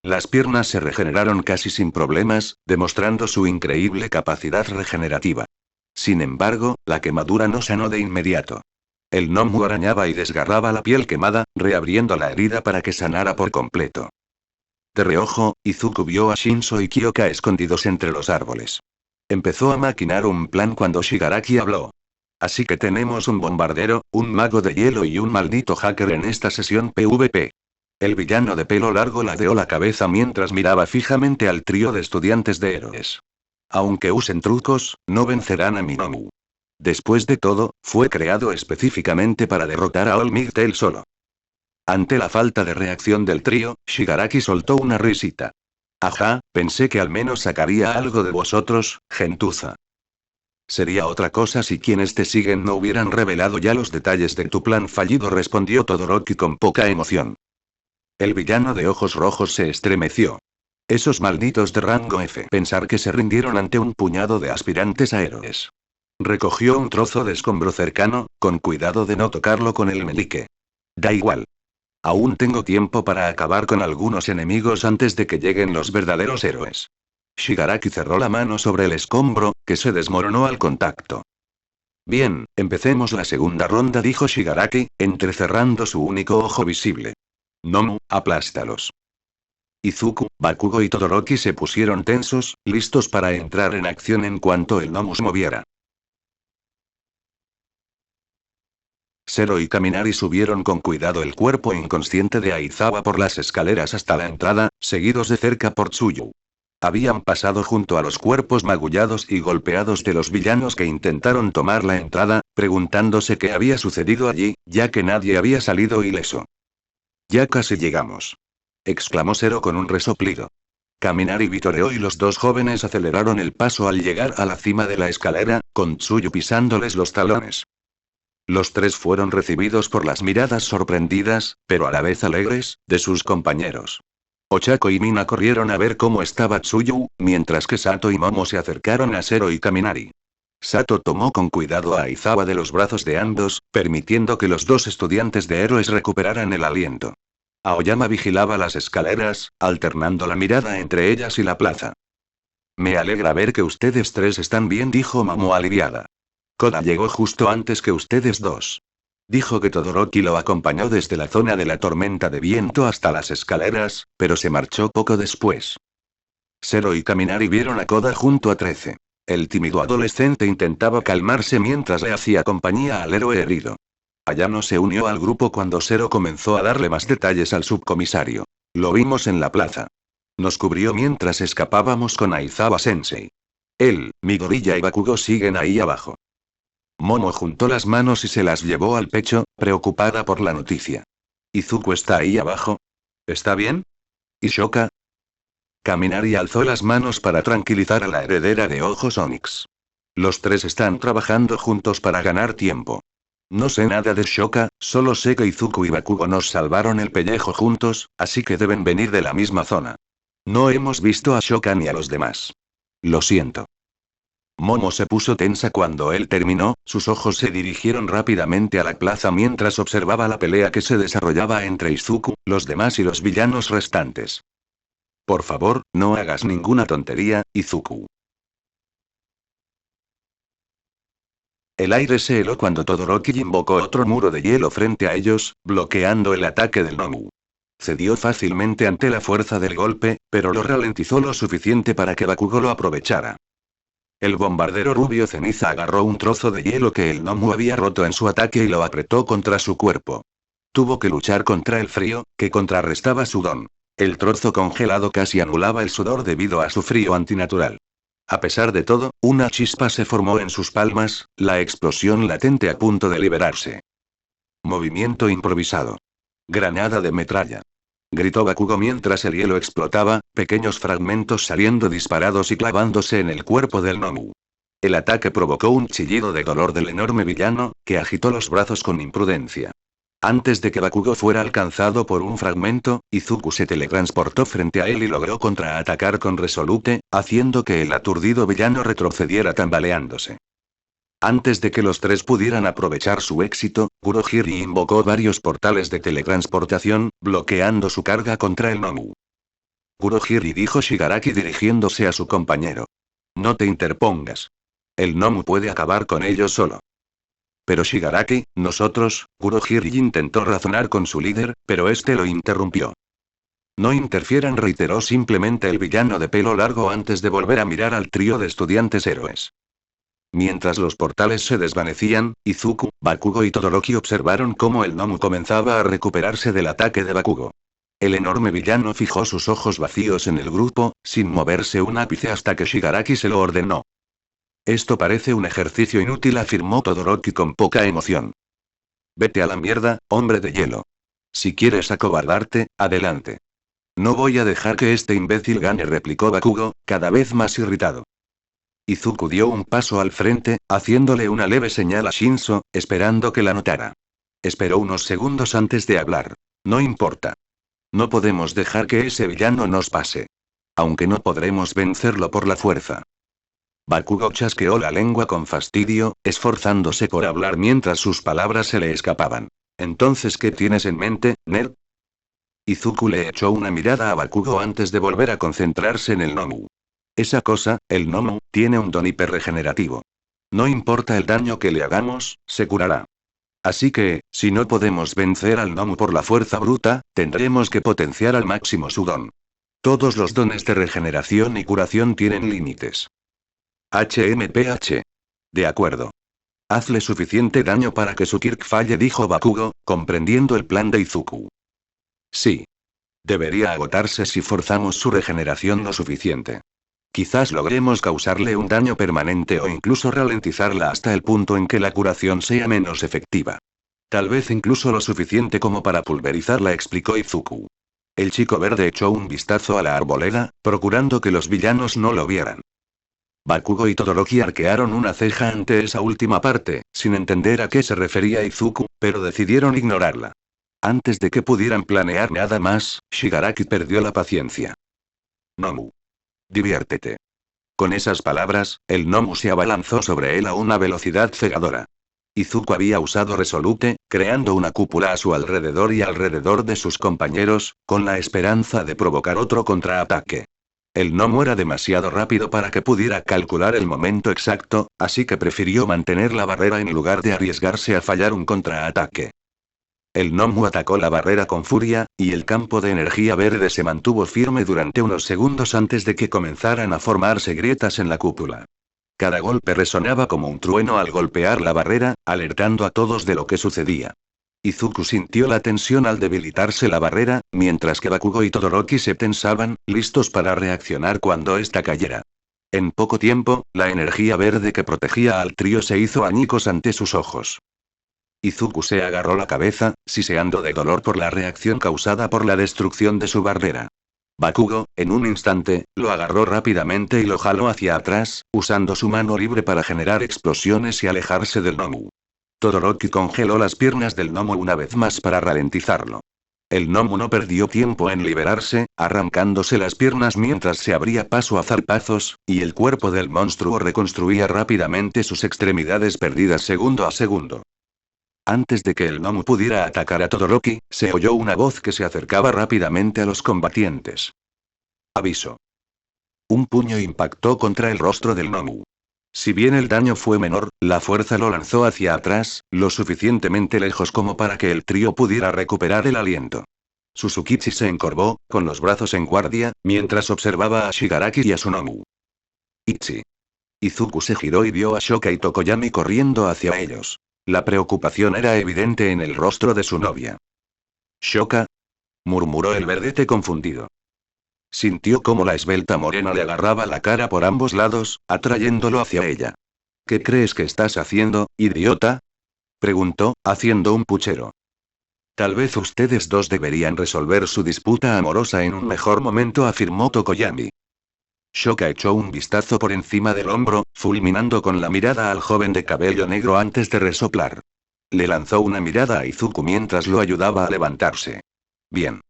Las piernas se regeneraron casi sin problemas, demostrando su increíble capacidad regenerativa. Sin embargo, la quemadura no sanó de inmediato. El Nomu arañaba y desgarraba la piel quemada, reabriendo la herida para que sanara por completo. De reojo, Izuku vio a Shinso y Kyoka escondidos entre los árboles. Empezó a maquinar un plan cuando Shigaraki habló. Así que tenemos un bombardero, un mago de hielo y un maldito hacker en esta sesión PvP. El villano de pelo largo ladeó la cabeza mientras miraba fijamente al trío de estudiantes de héroes. Aunque usen trucos, no vencerán a mi Nomu. Después de todo, fue creado específicamente para derrotar a All Might él solo. Ante la falta de reacción del trío, Shigaraki soltó una risita. Ajá, pensé que al menos sacaría algo de vosotros, gentuza. Sería otra cosa si quienes te siguen no hubieran revelado ya los detalles de tu plan fallido, respondió Todoroki con poca emoción. El villano de ojos rojos se estremeció. Esos malditos de rango F. Pensar que se rindieron ante un puñado de aspirantes a héroes. Recogió un trozo de escombro cercano, con cuidado de no tocarlo con el meñique. Da igual. Aún tengo tiempo para acabar con algunos enemigos antes de que lleguen los verdaderos héroes. Shigaraki cerró la mano sobre el escombro, que se desmoronó al contacto. Bien, empecemos la segunda ronda, dijo Shigaraki, entrecerrando su único ojo visible. Nomu, aplástalos. Izuku, Bakugo y Todoroki se pusieron tensos, listos para entrar en acción en cuanto el Nomu se moviera. Zero y Kaminari subieron con cuidado el cuerpo inconsciente de Aizawa por las escaleras hasta la entrada, seguidos de cerca por Tsuyu. Habían pasado junto a los cuerpos magullados y golpeados de los villanos que intentaron tomar la entrada, preguntándose qué había sucedido allí, ya que nadie había salido ileso. Ya casi llegamos. Exclamó Zero con un resoplido. Kaminari vitoreó y los dos jóvenes aceleraron el paso al llegar a la cima de la escalera, con Tsuyu pisándoles los talones. Los tres fueron recibidos por las miradas sorprendidas, pero a la vez alegres, de sus compañeros. Ochako y Mina corrieron a ver cómo estaba Tsuyu, mientras que Sato y Momo se acercaron a Zero y Kaminari. Sato tomó con cuidado a Aizawa de los brazos de ambos, permitiendo que los dos estudiantes de héroes recuperaran el aliento. Aoyama vigilaba las escaleras, alternando la mirada entre ellas y la plaza. Me alegra ver que ustedes tres están bien, dijo Momo aliviada. Koda llegó justo antes que ustedes dos. Dijo que Todoroki lo acompañó desde la zona de la tormenta de viento hasta las escaleras, pero se marchó poco después. Zero y Kaminari vieron a Koda junto a 13. El tímido adolescente intentaba calmarse mientras le hacía compañía al héroe herido. Ayano se unió al grupo cuando Zero comenzó a darle más detalles al subcomisario. Lo vimos en la plaza. Nos cubrió mientras escapábamos con Aizawa Sensei. Él, Midoriya y Bakugo siguen ahí abajo. Momo juntó las manos y se las llevó al pecho, preocupada por la noticia. ¿Izuku está ahí abajo? ¿Está bien? ¿Y Shoka? Kaminari alzó las manos para tranquilizar a la heredera de ojos Onix. Los tres están trabajando juntos para ganar tiempo. No sé nada de Shoka, solo sé que Izuku y Bakugo nos salvaron el pellejo juntos, así que deben venir de la misma zona. No hemos visto a Shoka ni a los demás. Lo siento. Momo se puso tensa cuando él terminó, sus ojos se dirigieron rápidamente a la plaza mientras observaba la pelea que se desarrollaba entre Izuku, los demás y los villanos restantes. Por favor, no hagas ninguna tontería, Izuku. El aire se heló cuando Todoroki invocó otro muro de hielo frente a ellos, bloqueando el ataque del Nomu. Cedió fácilmente ante la fuerza del golpe, pero lo ralentizó lo suficiente para que Bakugo lo aprovechara. El bombardero rubio ceniza agarró un trozo de hielo que el Nomu había roto en su ataque y lo apretó contra su cuerpo. Tuvo que luchar contra el frío, que contrarrestaba su don. El trozo congelado casi anulaba el sudor debido a su frío antinatural. A pesar de todo, una chispa se formó en sus palmas, la explosión latente a punto de liberarse. Movimiento improvisado. Granada de metralla. Gritó Bakugo mientras el hielo explotaba, pequeños fragmentos saliendo disparados y clavándose en el cuerpo del Nomu. El ataque provocó un chillido de dolor del enorme villano, que agitó los brazos con imprudencia. Antes de que Bakugo fuera alcanzado por un fragmento, Izuku se teletransportó frente a él y logró contraatacar con Resolute, haciendo que el aturdido villano retrocediera tambaleándose. Antes de que los tres pudieran aprovechar su éxito, Kurohiri invocó varios portales de teletransportación, bloqueando su carga contra el Nomu. Kurohiri dijo Shigaraki dirigiéndose a su compañero. No te interpongas. El Nomu puede acabar con ellos solo. Pero Shigaraki, nosotros, Kurohiri intentó razonar con su líder, pero este lo interrumpió. No interfieran, reiteró simplemente el villano de pelo largo antes de volver a mirar al trío de estudiantes héroes. Mientras los portales se desvanecían, Izuku, Bakugo y Todoroki observaron cómo el Nomu comenzaba a recuperarse del ataque de Bakugo. El enorme villano fijó sus ojos vacíos en el grupo, sin moverse un ápice hasta que Shigaraki se lo ordenó. Esto parece un ejercicio inútil, afirmó Todoroki con poca emoción. Vete a la mierda, hombre de hielo. Si quieres acobardarte, adelante. No voy a dejar que este imbécil gane, replicó Bakugo, cada vez más irritado. Izuku dio un paso al frente, haciéndole una leve señal a Shinzo, esperando que la notara. Esperó unos segundos antes de hablar. No importa. No podemos dejar que ese villano nos pase. Aunque no podremos vencerlo por la fuerza. Bakugo chasqueó la lengua con fastidio, esforzándose por hablar mientras sus palabras se le escapaban. Entonces, ¿qué tienes en mente, nerd? Izuku le echó una mirada a Bakugo antes de volver a concentrarse en el Nomu. Esa cosa, el Nomu, tiene un don hiperregenerativo. No importa el daño que le hagamos, se curará. Así que, si no podemos vencer al Nomu por la fuerza bruta, tendremos que potenciar al máximo su don. Todos los dones de regeneración y curación tienen límites. HMPH. De acuerdo. Hazle suficiente daño para que su Kirk falle, dijo Bakugo, comprendiendo el plan de Izuku. Sí. Debería agotarse si forzamos su regeneración lo suficiente. Quizás logremos causarle un daño permanente o incluso ralentizarla hasta el punto en que la curación sea menos efectiva. Tal vez incluso lo suficiente como para pulverizarla, explicó Izuku. El chico verde echó un vistazo a la arboleda, procurando que los villanos no lo vieran. Bakugo y Todoroki arquearon una ceja ante esa última parte, sin entender a qué se refería Izuku, pero decidieron ignorarla. Antes de que pudieran planear nada más, Shigaraki perdió la paciencia. Nomu. Diviértete. Con esas palabras, el Nomu se abalanzó sobre él a una velocidad cegadora. Izuku había usado Resolute, creando una cúpula a su alrededor y alrededor de sus compañeros, con la esperanza de provocar otro contraataque. El Nomu era demasiado rápido para que pudiera calcular el momento exacto, así que prefirió mantener la barrera en lugar de arriesgarse a fallar un contraataque. El Nomu atacó la barrera con furia, y el campo de energía verde se mantuvo firme durante unos segundos antes de que comenzaran a formarse grietas en la cúpula. Cada golpe resonaba como un trueno al golpear la barrera, alertando a todos de lo que sucedía. Izuku sintió la tensión al debilitarse la barrera, mientras que Bakugo y Todoroki se tensaban, listos para reaccionar cuando ésta cayera. En poco tiempo, la energía verde que protegía al trío se hizo añicos ante sus ojos. Izuku se agarró la cabeza, siseando de dolor por la reacción causada por la destrucción de su barrera. Bakugo, en un instante, lo agarró rápidamente y lo jaló hacia atrás, usando su mano libre para generar explosiones y alejarse del Nomu. Todoroki congeló las piernas del Nomu una vez más para ralentizarlo. El Nomu no perdió tiempo en liberarse, arrancándose las piernas mientras se abría paso a zarpazos, y el cuerpo del monstruo reconstruía rápidamente sus extremidades perdidas segundo a segundo. Antes de que el Nomu pudiera atacar a Todoroki, se oyó una voz que se acercaba rápidamente a los combatientes. Aviso. Un puño impactó contra el rostro del Nomu. Si bien el daño fue menor, la fuerza lo lanzó hacia atrás, lo suficientemente lejos como para que el trío pudiera recuperar el aliento. Suzukichi se encorvó, con los brazos en guardia, mientras observaba a Shigaraki y a su Nomu. Ichi. Izuku se giró y vio a Shoka y Tokoyami corriendo hacia ellos. La preocupación era evidente en el rostro de su novia. «¿Shoka?», murmuró el verdete confundido. Sintió cómo la esbelta morena le agarraba la cara por ambos lados, atrayéndolo hacia ella. «¿Qué crees que estás haciendo, idiota?», preguntó, haciendo un puchero. «Tal vez ustedes dos deberían resolver su disputa amorosa en un mejor momento», afirmó Tokoyami. Shoka echó un vistazo por encima del hombro, fulminando con la mirada al joven de cabello negro antes de resoplar. Le lanzó una mirada a Izuku mientras lo ayudaba a levantarse. «Bien.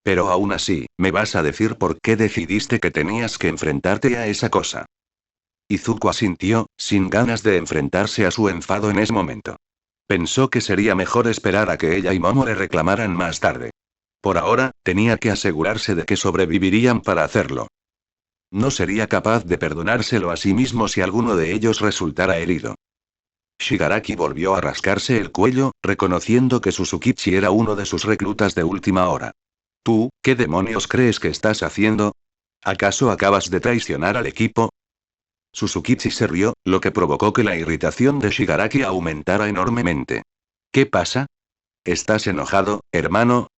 Pero aún así, ¿me vas a decir por qué decidiste que tenías que enfrentarte a esa cosa?». Izuku asintió, sin ganas de enfrentarse a su enfado en ese momento. Pensó que sería mejor esperar a que ella y Momo le reclamaran más tarde. Por ahora, tenía que asegurarse de que sobrevivirían para hacerlo. No sería capaz de perdonárselo a sí mismo si alguno de ellos resultara herido. Shigaraki volvió a rascarse el cuello, reconociendo que Suzukichi era uno de sus reclutas de última hora. «¿Tú, qué demonios crees que estás haciendo? ¿Acaso acabas de traicionar al equipo?». Suzukichi se rió, lo que provocó que la irritación de Shigaraki aumentara enormemente. «¿Qué pasa? ¿Estás enojado, hermano?».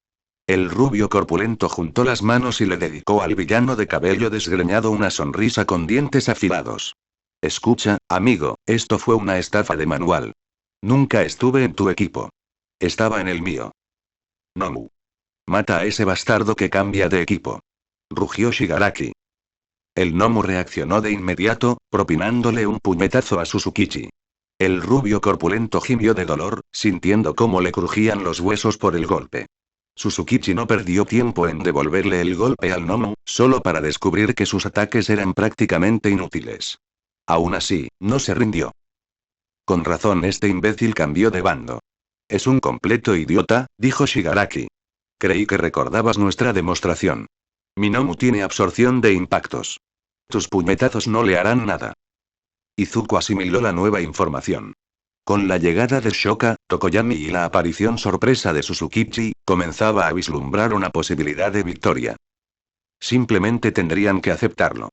El rubio corpulento juntó las manos y le dedicó al villano de cabello desgreñado una sonrisa con dientes afilados. «Escucha, amigo, esto fue una estafa de manual. Nunca estuve en tu equipo. Estaba en el mío». «Nomu. Mata a ese bastardo que cambia de equipo», rugió Shigaraki. El Nomu reaccionó de inmediato, propinándole un puñetazo a Suzukichi. El rubio corpulento gimió de dolor, sintiendo cómo le crujían los huesos por el golpe. Suzukichi no perdió tiempo en devolverle el golpe al Nomu, solo para descubrir que sus ataques eran prácticamente inútiles. Aún así, no se rindió. «Con razón, este imbécil cambió de bando. Es un completo idiota», dijo Shigaraki. «Creí que recordabas nuestra demostración. Mi Nomu tiene absorción de impactos. Tus puñetazos no le harán nada». Izuku asimiló la nueva información. Con la llegada de Shoka, Tokoyami y la aparición sorpresa de Suzukichi, comenzaba a vislumbrar una posibilidad de victoria. Simplemente tendrían que aceptarlo.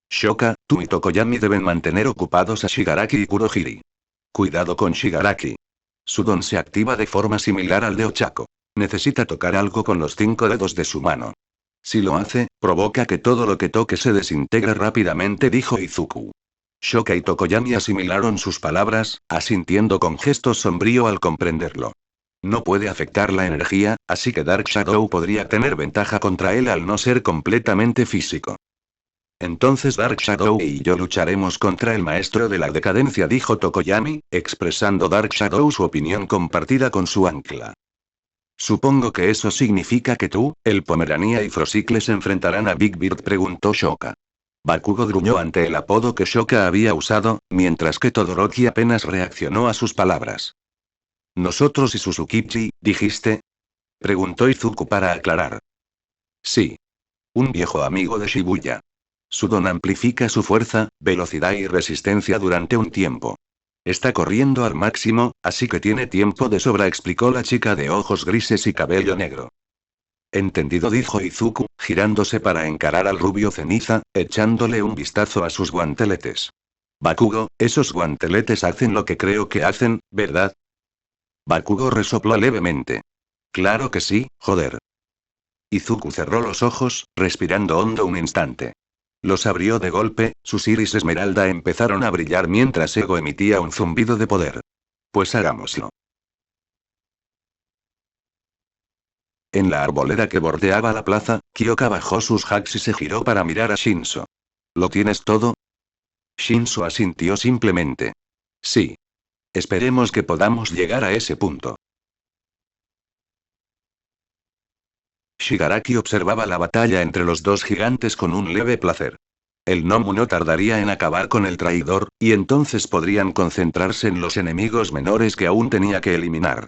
«Shoka, tú y Tokoyami deben mantener ocupados a Shigaraki y Kurohiri. Cuidado con Shigaraki. Su don se activa de forma similar al de Ochako. Necesita tocar algo con los 5 dedos de su mano. Si lo hace, provoca que todo lo que toque se desintegre rápidamente», dijo Izuku. Shoka y Tokoyami asimilaron sus palabras, asintiendo con gesto sombrío al comprenderlo. No puede afectar la energía, así que Dark Shadow podría tener ventaja contra él al no ser completamente físico. «Entonces Dark Shadow y yo lucharemos contra el maestro de la decadencia», dijo Tokoyami, expresando Dark Shadow su opinión compartida con su ancla. «Supongo que eso significa que tú, el Pomerania y Frosicle se enfrentarán a Big Bird», preguntó Shoka. Bakugo gruñó ante el apodo que Shoka había usado, mientras que Todoroki apenas reaccionó a sus palabras. «¿Nosotros y Suzukichi, dijiste?», preguntó Izuku para aclarar. «Sí. Un viejo amigo de Shibuya. Su don amplifica su fuerza, velocidad y resistencia durante un tiempo. Está corriendo al máximo, así que tiene tiempo de sobra», explicó la chica de ojos grises y cabello negro. «Entendido», dijo Izuku, girándose para encarar al rubio ceniza, echándole un vistazo a sus guanteletes. «Bakugo, esos guanteletes hacen lo que creo que hacen, ¿verdad?». Bakugo resopló levemente. Claro que sí, joder. Izuku cerró los ojos, respirando hondo un instante. Los abrió de golpe, sus iris esmeralda empezaron a brillar mientras Ego emitía un zumbido de poder. Pues hagámoslo. En la arboleda que bordeaba la plaza, Kyoka bajó sus hacks y se giró para mirar a Shinso. ¿Lo tienes todo? Shinso asintió simplemente. Sí. Esperemos que podamos llegar a ese punto. Shigaraki observaba la batalla entre los dos gigantes con un leve placer. El Nomu no tardaría en acabar con el traidor, y entonces podrían concentrarse en los enemigos menores que aún tenía que eliminar.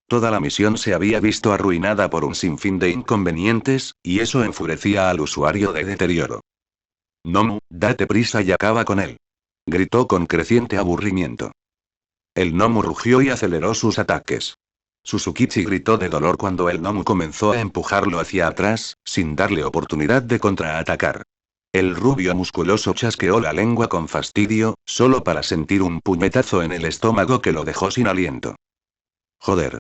Toda la misión se había visto arruinada por un sinfín de inconvenientes, y eso enfurecía al usuario de deterioro. Nomu, date prisa y acaba con él. Gritó con creciente aburrimiento. El Nomu rugió y aceleró sus ataques. Suzukichi gritó de dolor cuando el Nomu comenzó a empujarlo hacia atrás, sin darle oportunidad de contraatacar. El rubio musculoso chasqueó la lengua con fastidio, solo para sentir un puñetazo en el estómago que lo dejó sin aliento. Joder.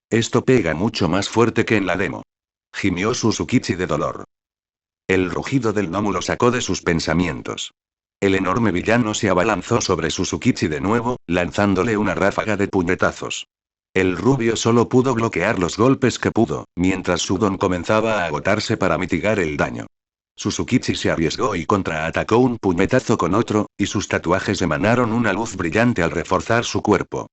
Esto pega mucho más fuerte que en la demo. Gimió Suzukichi de dolor. El rugido del Nomu lo sacó de sus pensamientos. El enorme villano se abalanzó sobre Suzukichi de nuevo, lanzándole una ráfaga de puñetazos. El rubio solo pudo bloquear los golpes que pudo, mientras su don comenzaba a agotarse para mitigar el daño. Suzukichi se arriesgó y contraatacó un puñetazo con otro, y sus tatuajes emanaron una luz brillante al reforzar su cuerpo.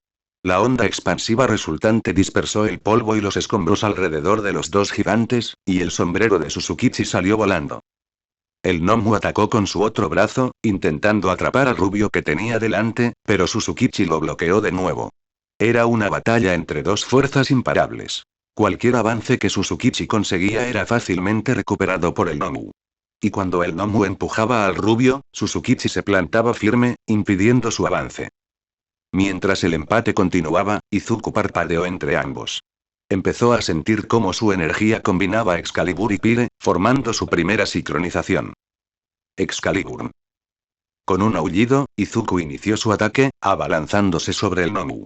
La onda expansiva resultante dispersó el polvo y los escombros alrededor de los dos gigantes, y el sombrero de Suzukichi salió volando. El Nomu atacó con su otro brazo, intentando atrapar al rubio que tenía delante, pero Suzukichi lo bloqueó de nuevo. Era una batalla entre dos fuerzas imparables. Cualquier avance que Suzukichi conseguía era fácilmente recuperado por el Nomu. Y cuando el Nomu empujaba al rubio, Suzukichi se plantaba firme, impidiendo su avance. Mientras el empate continuaba, Izuku parpadeó entre ambos. Empezó a sentir cómo su energía combinaba Excalibur y Pire, formando su primera sincronización. Excalibur. Con un aullido, Izuku inició su ataque, abalanzándose sobre el Nomu.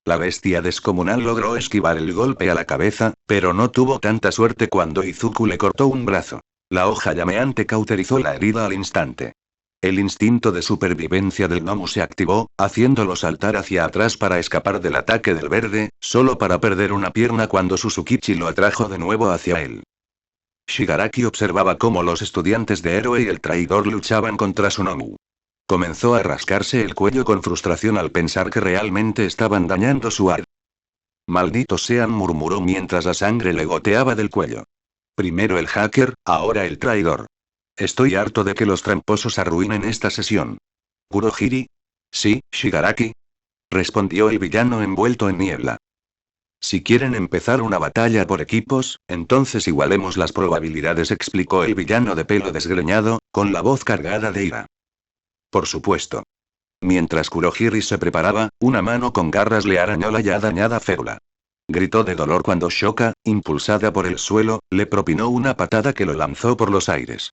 La bestia descomunal logró esquivar el golpe a la cabeza, pero no tuvo tanta suerte cuando Izuku le cortó un brazo. La hoja llameante cauterizó la herida al instante. El instinto de supervivencia del Nomu se activó, haciéndolo saltar hacia atrás para escapar del ataque del verde, solo para perder una pierna cuando Suzukichi lo atrajo de nuevo hacia él. Shigaraki observaba cómo los estudiantes de héroe y el traidor luchaban contra su Nomu. Comenzó a rascarse el cuello con frustración al pensar que realmente estaban dañando su ar. Malditos sean, murmuró mientras la sangre le goteaba del cuello. Primero el hacker, ahora el traidor. Estoy harto de que los tramposos arruinen esta sesión. ¿Kurohiri? Sí, Shigaraki. Respondió el villano envuelto en niebla. Si quieren empezar una batalla por equipos, entonces igualemos las probabilidades, explicó el villano de pelo desgreñado, con la voz cargada de ira. Por supuesto. Mientras Kurohiri se preparaba, una mano con garras le arañó la ya dañada férula. Gritó de dolor cuando Shoka, impulsada por el suelo, le propinó una patada que lo lanzó por los aires.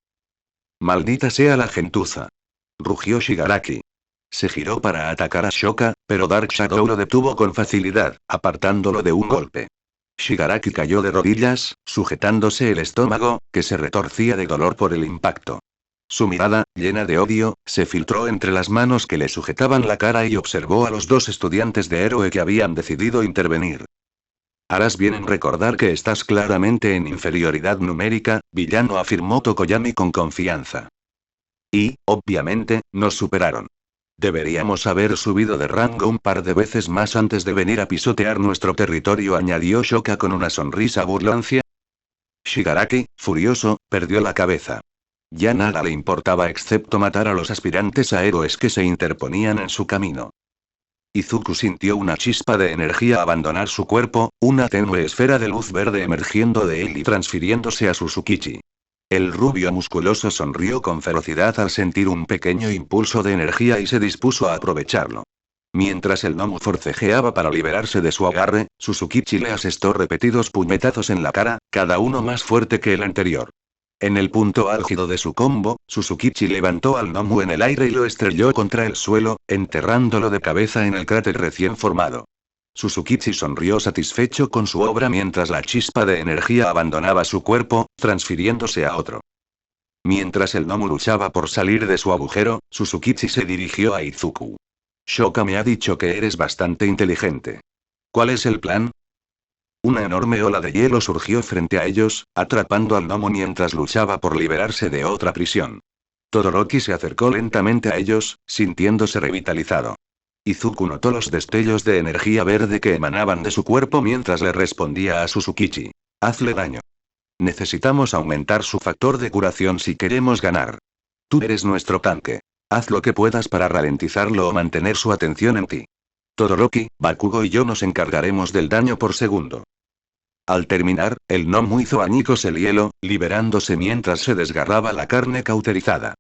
Maldita sea la gentuza. Rugió Shigaraki. Se giró para atacar a Shoka, pero Dark Shadow lo detuvo con facilidad, apartándolo de un golpe. Shigaraki cayó de rodillas, sujetándose el estómago, que se retorcía de dolor por el impacto. Su mirada, llena de odio, se filtró entre las manos que le sujetaban la cara y observó a los dos estudiantes de héroe que habían decidido intervenir. Harás bien en recordar que estás claramente en inferioridad numérica, villano, afirmó Tokoyami con confianza. Y, obviamente, nos superaron. Deberíamos haber subido de rango un par de veces más antes de venir a pisotear nuestro territorio, añadió Shoka con una sonrisa burlancia. Shigaraki, furioso, perdió la cabeza. Ya nada le importaba excepto matar a los aspirantes a héroes que se interponían en su camino. Izuku sintió una chispa de energía abandonar su cuerpo, una tenue esfera de luz verde emergiendo de él y transfiriéndose a Suzukichi. El rubio musculoso sonrió con ferocidad al sentir un pequeño impulso de energía y se dispuso a aprovecharlo. Mientras el Nomu forcejeaba para liberarse de su agarre, Suzukichi le asestó repetidos puñetazos en la cara, cada uno más fuerte que el anterior. En el punto álgido de su combo, Suzukichi levantó al Nomu en el aire y lo estrelló contra el suelo, enterrándolo de cabeza en el cráter recién formado. Suzukichi sonrió satisfecho con su obra mientras la chispa de energía abandonaba su cuerpo, transfiriéndose a otro. Mientras el gnomo luchaba por salir de su agujero, Suzukichi se dirigió a Izuku. Shoka me ha dicho que eres bastante inteligente. ¿Cuál es el plan? Una enorme ola de hielo surgió frente a ellos, atrapando al gnomo mientras luchaba por liberarse de otra prisión. Todoroki se acercó lentamente a ellos, sintiéndose revitalizado. Izuku notó los destellos de energía verde que emanaban de su cuerpo mientras le respondía a Suzukichi. Hazle daño. Necesitamos aumentar su factor de curación si queremos ganar. Tú eres nuestro tanque. Haz lo que puedas para ralentizarlo o mantener su atención en ti. Todoroki, Bakugo y yo nos encargaremos del daño por segundo. Al terminar, el gnomo hizo añicos el hielo, liberándose mientras se desgarraba la carne cauterizada.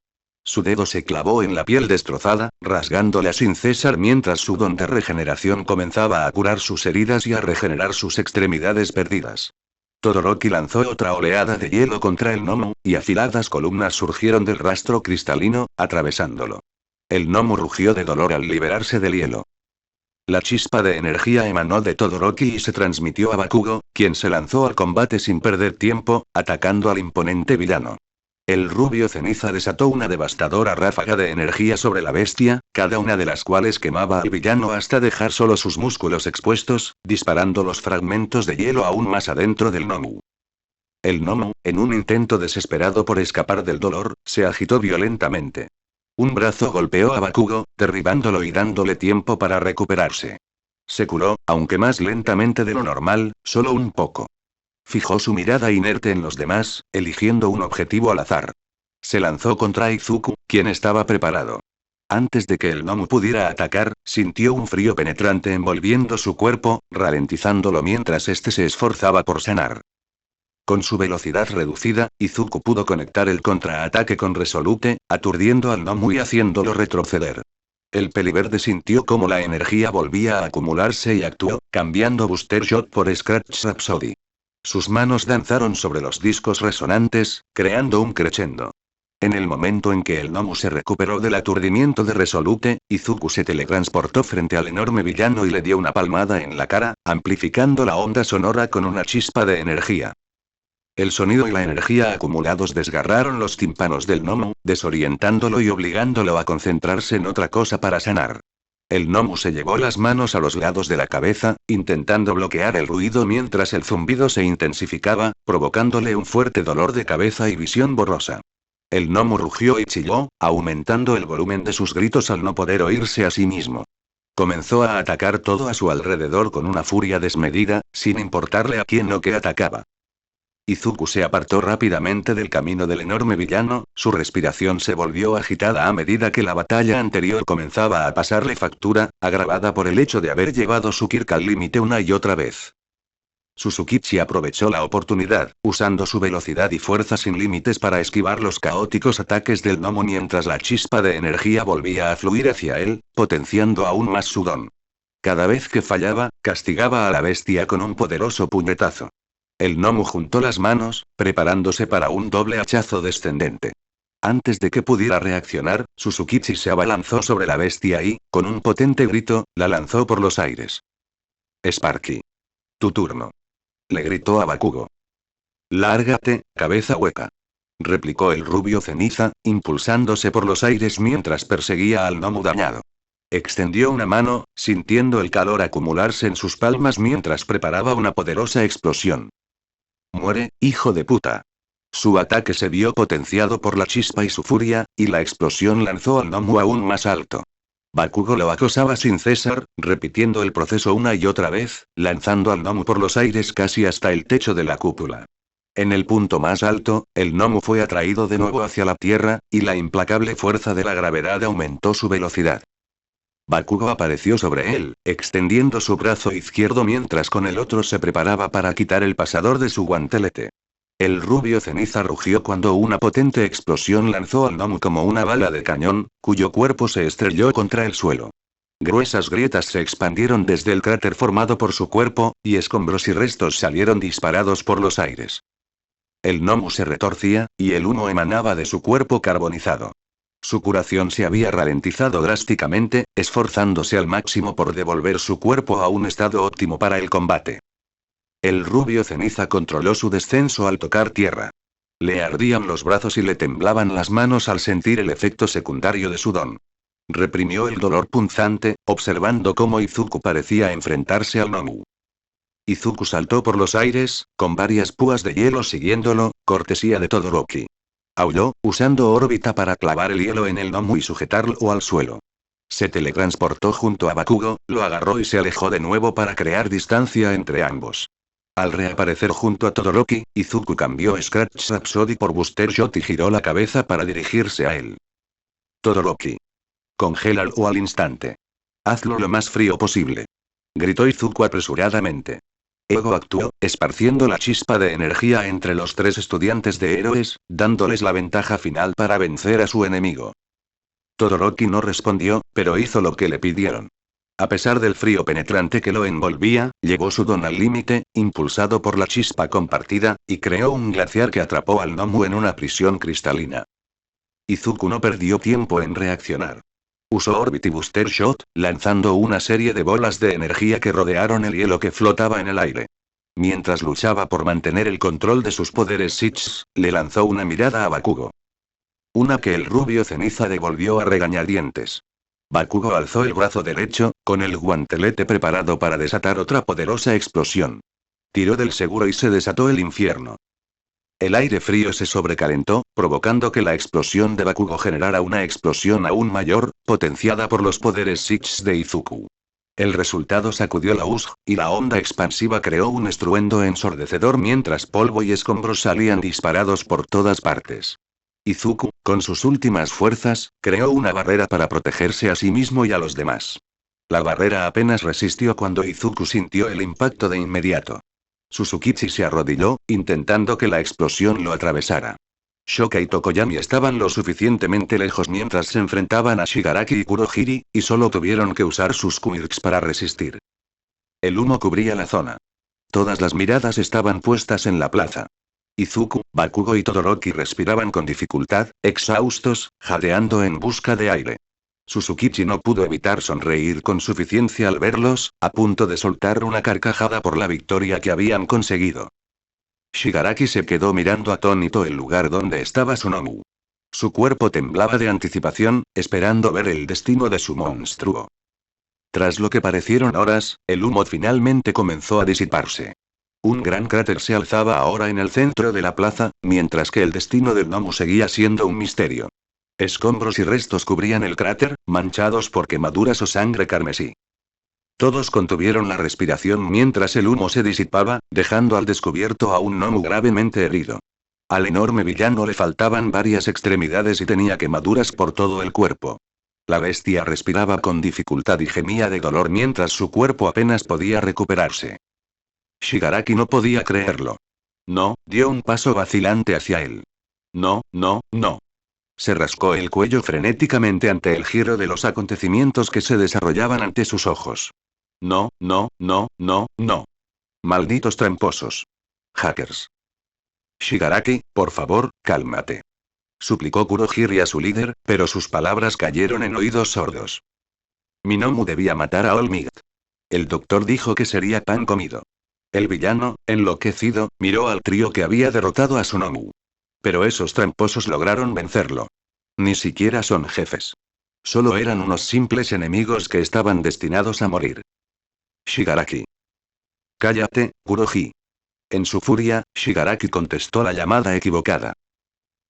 Su dedo se clavó en la piel destrozada, rasgándola sin cesar mientras su don de regeneración comenzaba a curar sus heridas y a regenerar sus extremidades perdidas. Todoroki lanzó otra oleada de hielo contra el gnomo, y afiladas columnas surgieron del rastro cristalino, atravesándolo. El gnomo rugió de dolor al liberarse del hielo. La chispa de energía emanó de Todoroki y se transmitió a Bakugo, quien se lanzó al combate sin perder tiempo, atacando al imponente villano. El rubio ceniza desató una devastadora ráfaga de energía sobre la bestia, cada una de las cuales quemaba al villano hasta dejar solo sus músculos expuestos, disparando los fragmentos de hielo aún más adentro del gnomo. El gnomo, en un intento desesperado por escapar del dolor, se agitó violentamente. Un brazo golpeó a Bakugo, derribándolo y dándole tiempo para recuperarse. Se curó, aunque más lentamente de lo normal, solo un poco. Fijó su mirada inerte en los demás, eligiendo un objetivo al azar. Se lanzó contra Izuku, quien estaba preparado. Antes de que el gnomo pudiera atacar, sintió un frío penetrante envolviendo su cuerpo, ralentizándolo mientras este se esforzaba por sanar. Con su velocidad reducida, Izuku pudo conectar el contraataque con Resolute, aturdiendo al gnomo y haciéndolo retroceder. El peliverde sintió cómo la energía volvía a acumularse y actuó, cambiando Booster Shot por Scratch Rhapsody. Sus manos danzaron sobre los discos resonantes, creando un crescendo. En el momento en que el gnomo se recuperó del aturdimiento de Resolute, Izuku se teletransportó frente al enorme villano y le dio una palmada en la cara, amplificando la onda sonora con una chispa de energía. El sonido y la energía acumulados desgarraron los tímpanos del gnomo, desorientándolo y obligándolo a concentrarse en otra cosa para sanar. El gnomo se llevó las manos a los lados de la cabeza, intentando bloquear el ruido mientras el zumbido se intensificaba, provocándole un fuerte dolor de cabeza y visión borrosa. El gnomo rugió y chilló, aumentando el volumen de sus gritos al no poder oírse a sí mismo. Comenzó a atacar todo a su alrededor con una furia desmedida, sin importarle a quién o qué atacaba. Izuku se apartó rápidamente del camino del enorme villano, su respiración se volvió agitada a medida que la batalla anterior comenzaba a pasarle factura, agravada por el hecho de haber llevado su Kirk al límite una y otra vez. Suzukichi aprovechó la oportunidad, usando su velocidad y fuerza sin límites para esquivar los caóticos ataques del gnomo mientras la chispa de energía volvía a fluir hacia él, potenciando aún más su don. Cada vez que fallaba, castigaba a la bestia con un poderoso puñetazo. El gnomo juntó las manos, preparándose para un doble hachazo descendente. Antes de que pudiera reaccionar, Suzukichi se abalanzó sobre la bestia y, con un potente grito, la lanzó por los aires. Sparky. Tu turno. Le gritó a Bakugo. Lárgate, cabeza hueca. Replicó el rubio ceniza, impulsándose por los aires mientras perseguía al gnomo dañado. Extendió una mano, sintiendo el calor acumularse en sus palmas mientras preparaba una poderosa explosión. Muere, hijo de puta. Su ataque se vio potenciado por la chispa y su furia, y la explosión lanzó al gnomo aún más alto. Bakugo lo acosaba sin cesar, repitiendo el proceso una y otra vez, lanzando al gnomo por los aires casi hasta el techo de la cúpula. En el punto más alto, el gnomo fue atraído de nuevo hacia la tierra, y la implacable fuerza de la gravedad aumentó su velocidad. Bakugo apareció sobre él, extendiendo su brazo izquierdo mientras con el otro se preparaba para quitar el pasador de su guantelete. El rubio ceniza rugió cuando una potente explosión lanzó al gnomo como una bala de cañón, cuyo cuerpo se estrelló contra el suelo. Gruesas grietas se expandieron desde el cráter formado por su cuerpo, y escombros y restos salieron disparados por los aires. El gnomo se retorcía, y el humo emanaba de su cuerpo carbonizado. Su curación se había ralentizado drásticamente, esforzándose al máximo por devolver su cuerpo a un estado óptimo para el combate. El rubio ceniza controló su descenso al tocar tierra. Le ardían los brazos y le temblaban las manos al sentir el efecto secundario de su don. Reprimió el dolor punzante, observando cómo Izuku parecía enfrentarse al Nomu. Izuku saltó por los aires, con varias púas de hielo siguiéndolo, cortesía de Todoroki. Aulló, usando órbita para clavar el hielo en el Nomu y sujetarlo al suelo. Se teletransportó junto a Bakugo, lo agarró y se alejó de nuevo para crear distancia entre ambos. Al reaparecer junto a Todoroki, Izuku cambió Scratch Rhapsody por Booster Shot y giró la cabeza para dirigirse a él. Todoroki. Congélalo al instante. Hazlo lo más frío posible. Gritó Izuku apresuradamente. Ego actuó, esparciendo la chispa de energía entre los 3 estudiantes de héroes, dándoles la ventaja final para vencer a su enemigo. Todoroki no respondió, pero hizo lo que le pidieron. A pesar del frío penetrante que lo envolvía, llevó su don al límite, impulsado por la chispa compartida, y creó un glaciar que atrapó al Nomu en una prisión cristalina. Izuku no perdió tiempo en reaccionar. Usó Orbit y Booster Shot, lanzando una serie de bolas de energía que rodearon el hielo que flotaba en el aire. Mientras luchaba por mantener el control de sus poderes Six, le lanzó una mirada a Bakugo. Una que el rubio ceniza devolvió a regañadientes. Bakugo alzó el brazo derecho, con el guantelete preparado para desatar otra poderosa explosión. Tiró del seguro y se desató el infierno. El aire frío se sobrecalentó, provocando que la explosión de Bakugo generara una explosión aún mayor, potenciada por los poderes Six de Izuku. El resultado sacudió la USG, y la onda expansiva creó un estruendo ensordecedor mientras polvo y escombros salían disparados por todas partes. Izuku, con sus últimas fuerzas, creó una barrera para protegerse a sí mismo y a los demás. La barrera apenas resistió cuando Izuku sintió el impacto de inmediato. Suzukichi se arrodilló, intentando que la explosión lo atravesara. Shoka y Tokoyami estaban lo suficientemente lejos mientras se enfrentaban a Shigaraki y Kurohiri, y solo tuvieron que usar sus quirks para resistir. El humo cubría la zona. Todas las miradas estaban puestas en la plaza. Izuku, Bakugo y Todoroki respiraban con dificultad, exhaustos, jadeando en busca de aire. Suzukichi no pudo evitar sonreír con suficiencia al verlos, a punto de soltar una carcajada por la victoria que habían conseguido. Shigaraki se quedó mirando atónito el lugar donde estaba su Nomu. Su cuerpo temblaba de anticipación, esperando ver el destino de su monstruo. Tras lo que parecieron horas, el humo finalmente comenzó a disiparse. Un gran cráter se alzaba ahora en el centro de la plaza, mientras que el destino del Nomu seguía siendo un misterio. Escombros y restos cubrían el cráter, manchados por quemaduras o sangre carmesí. Todos contuvieron la respiración mientras el humo se disipaba, dejando al descubierto a un Nomu gravemente herido. Al enorme villano le faltaban varias extremidades y tenía quemaduras por todo el cuerpo. La bestia respiraba con dificultad y gemía de dolor mientras su cuerpo apenas podía recuperarse. Shigaraki no podía creerlo. No, dio un paso vacilante hacia él. No, no, no. Se rascó el cuello frenéticamente ante el giro de los acontecimientos que se desarrollaban ante sus ojos. No, no, no, no, no. Malditos tramposos. Hackers. Shigaraki, por favor, cálmate. Suplicó Kurohiri a su líder, pero sus palabras cayeron en oídos sordos. Minomu debía matar a All Might. El doctor dijo que sería pan comido. El villano, enloquecido, miró al trío que había derrotado a su Nomu. Pero esos tramposos lograron vencerlo. Ni siquiera son jefes. Solo eran unos simples enemigos que estaban destinados a morir. Shigaraki. Cállate, Kurohiri. En su furia, Shigaraki contestó la llamada equivocada.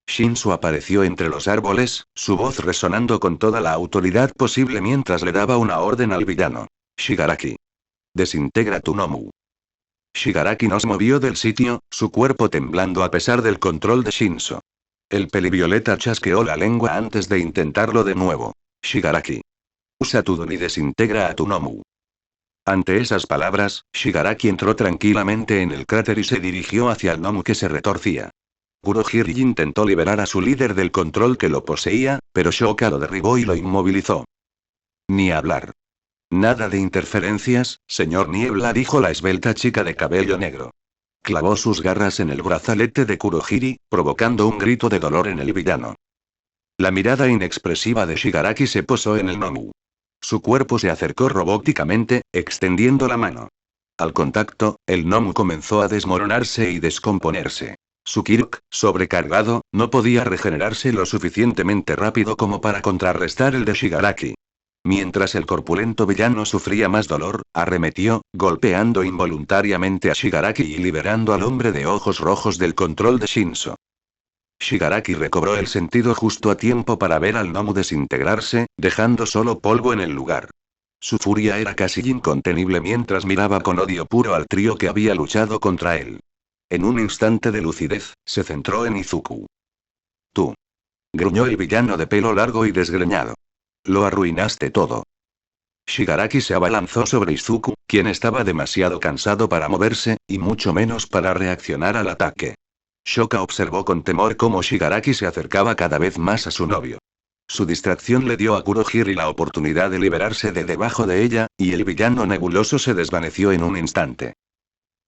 Shinsu apareció entre los árboles, su voz resonando con toda la autoridad posible mientras le daba una orden al villano. Shigaraki. Desintegra tu Nomu. Shigaraki no se movió del sitio, su cuerpo temblando a pesar del control de Shinso. El pelivioleta chasqueó la lengua antes de intentarlo de nuevo. Shigaraki. Usa tu don y desintegra a tu Nomu. Ante esas palabras, Shigaraki entró tranquilamente en el cráter y se dirigió hacia el Nomu que se retorcía. Kurohiri intentó liberar a su líder del control que lo poseía, pero Shoka lo derribó y lo inmovilizó. Ni hablar. Nada de interferencias, señor Niebla, dijo la esbelta chica de cabello negro. Clavó sus garras en el brazalete de Kurohiri, provocando un grito de dolor en el villano. La mirada inexpresiva de Shigaraki se posó en el gnomu. Su cuerpo se acercó robóticamente, extendiendo la mano. Al contacto, el gnomu comenzó a desmoronarse y descomponerse. Su Kirk, sobrecargado, no podía regenerarse lo suficientemente rápido como para contrarrestar el de Shigaraki. Mientras el corpulento villano sufría más dolor, arremetió, golpeando involuntariamente a Shigaraki y liberando al hombre de ojos rojos del control de Shinso. Shigaraki recobró el sentido justo a tiempo para ver al gnomu desintegrarse, dejando solo polvo en el lugar. Su furia era casi incontenible mientras miraba con odio puro al trío que había luchado contra él. En un instante de lucidez, se centró en Izuku. Tú. Gruñó el villano de pelo largo y desgreñado. Lo arruinaste todo. Shigaraki se abalanzó sobre Izuku, quien estaba demasiado cansado para moverse, y mucho menos para reaccionar al ataque. Shoka observó con temor cómo Shigaraki se acercaba cada vez más a su novio. Su distracción le dio a Kurohiri la oportunidad de liberarse de debajo de ella, y el villano nebuloso se desvaneció en un instante.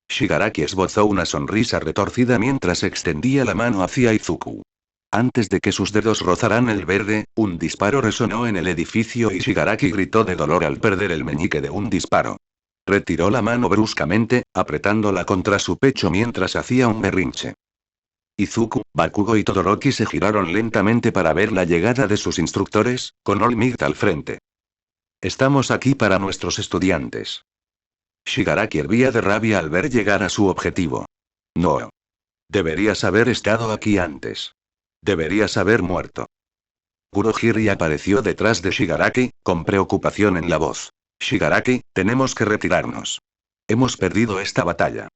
Shigaraki esbozó una sonrisa retorcida mientras extendía la mano hacia Izuku. Antes de que sus dedos rozaran el verde, un disparo resonó en el edificio y Shigaraki gritó de dolor al perder el meñique de un disparo. Retiró la mano bruscamente, apretándola contra su pecho mientras hacía un berrinche. Izuku, Bakugo y Todoroki se giraron lentamente para ver la llegada de sus instructores, con All Might al frente. Estamos aquí para nuestros estudiantes. Shigaraki hervía de rabia al ver llegar a su objetivo. No. Deberías haber estado aquí antes. Deberías haber muerto. Kurohiri apareció detrás de Shigaraki, con preocupación en la voz. Shigaraki, tenemos que retirarnos. Hemos perdido esta batalla.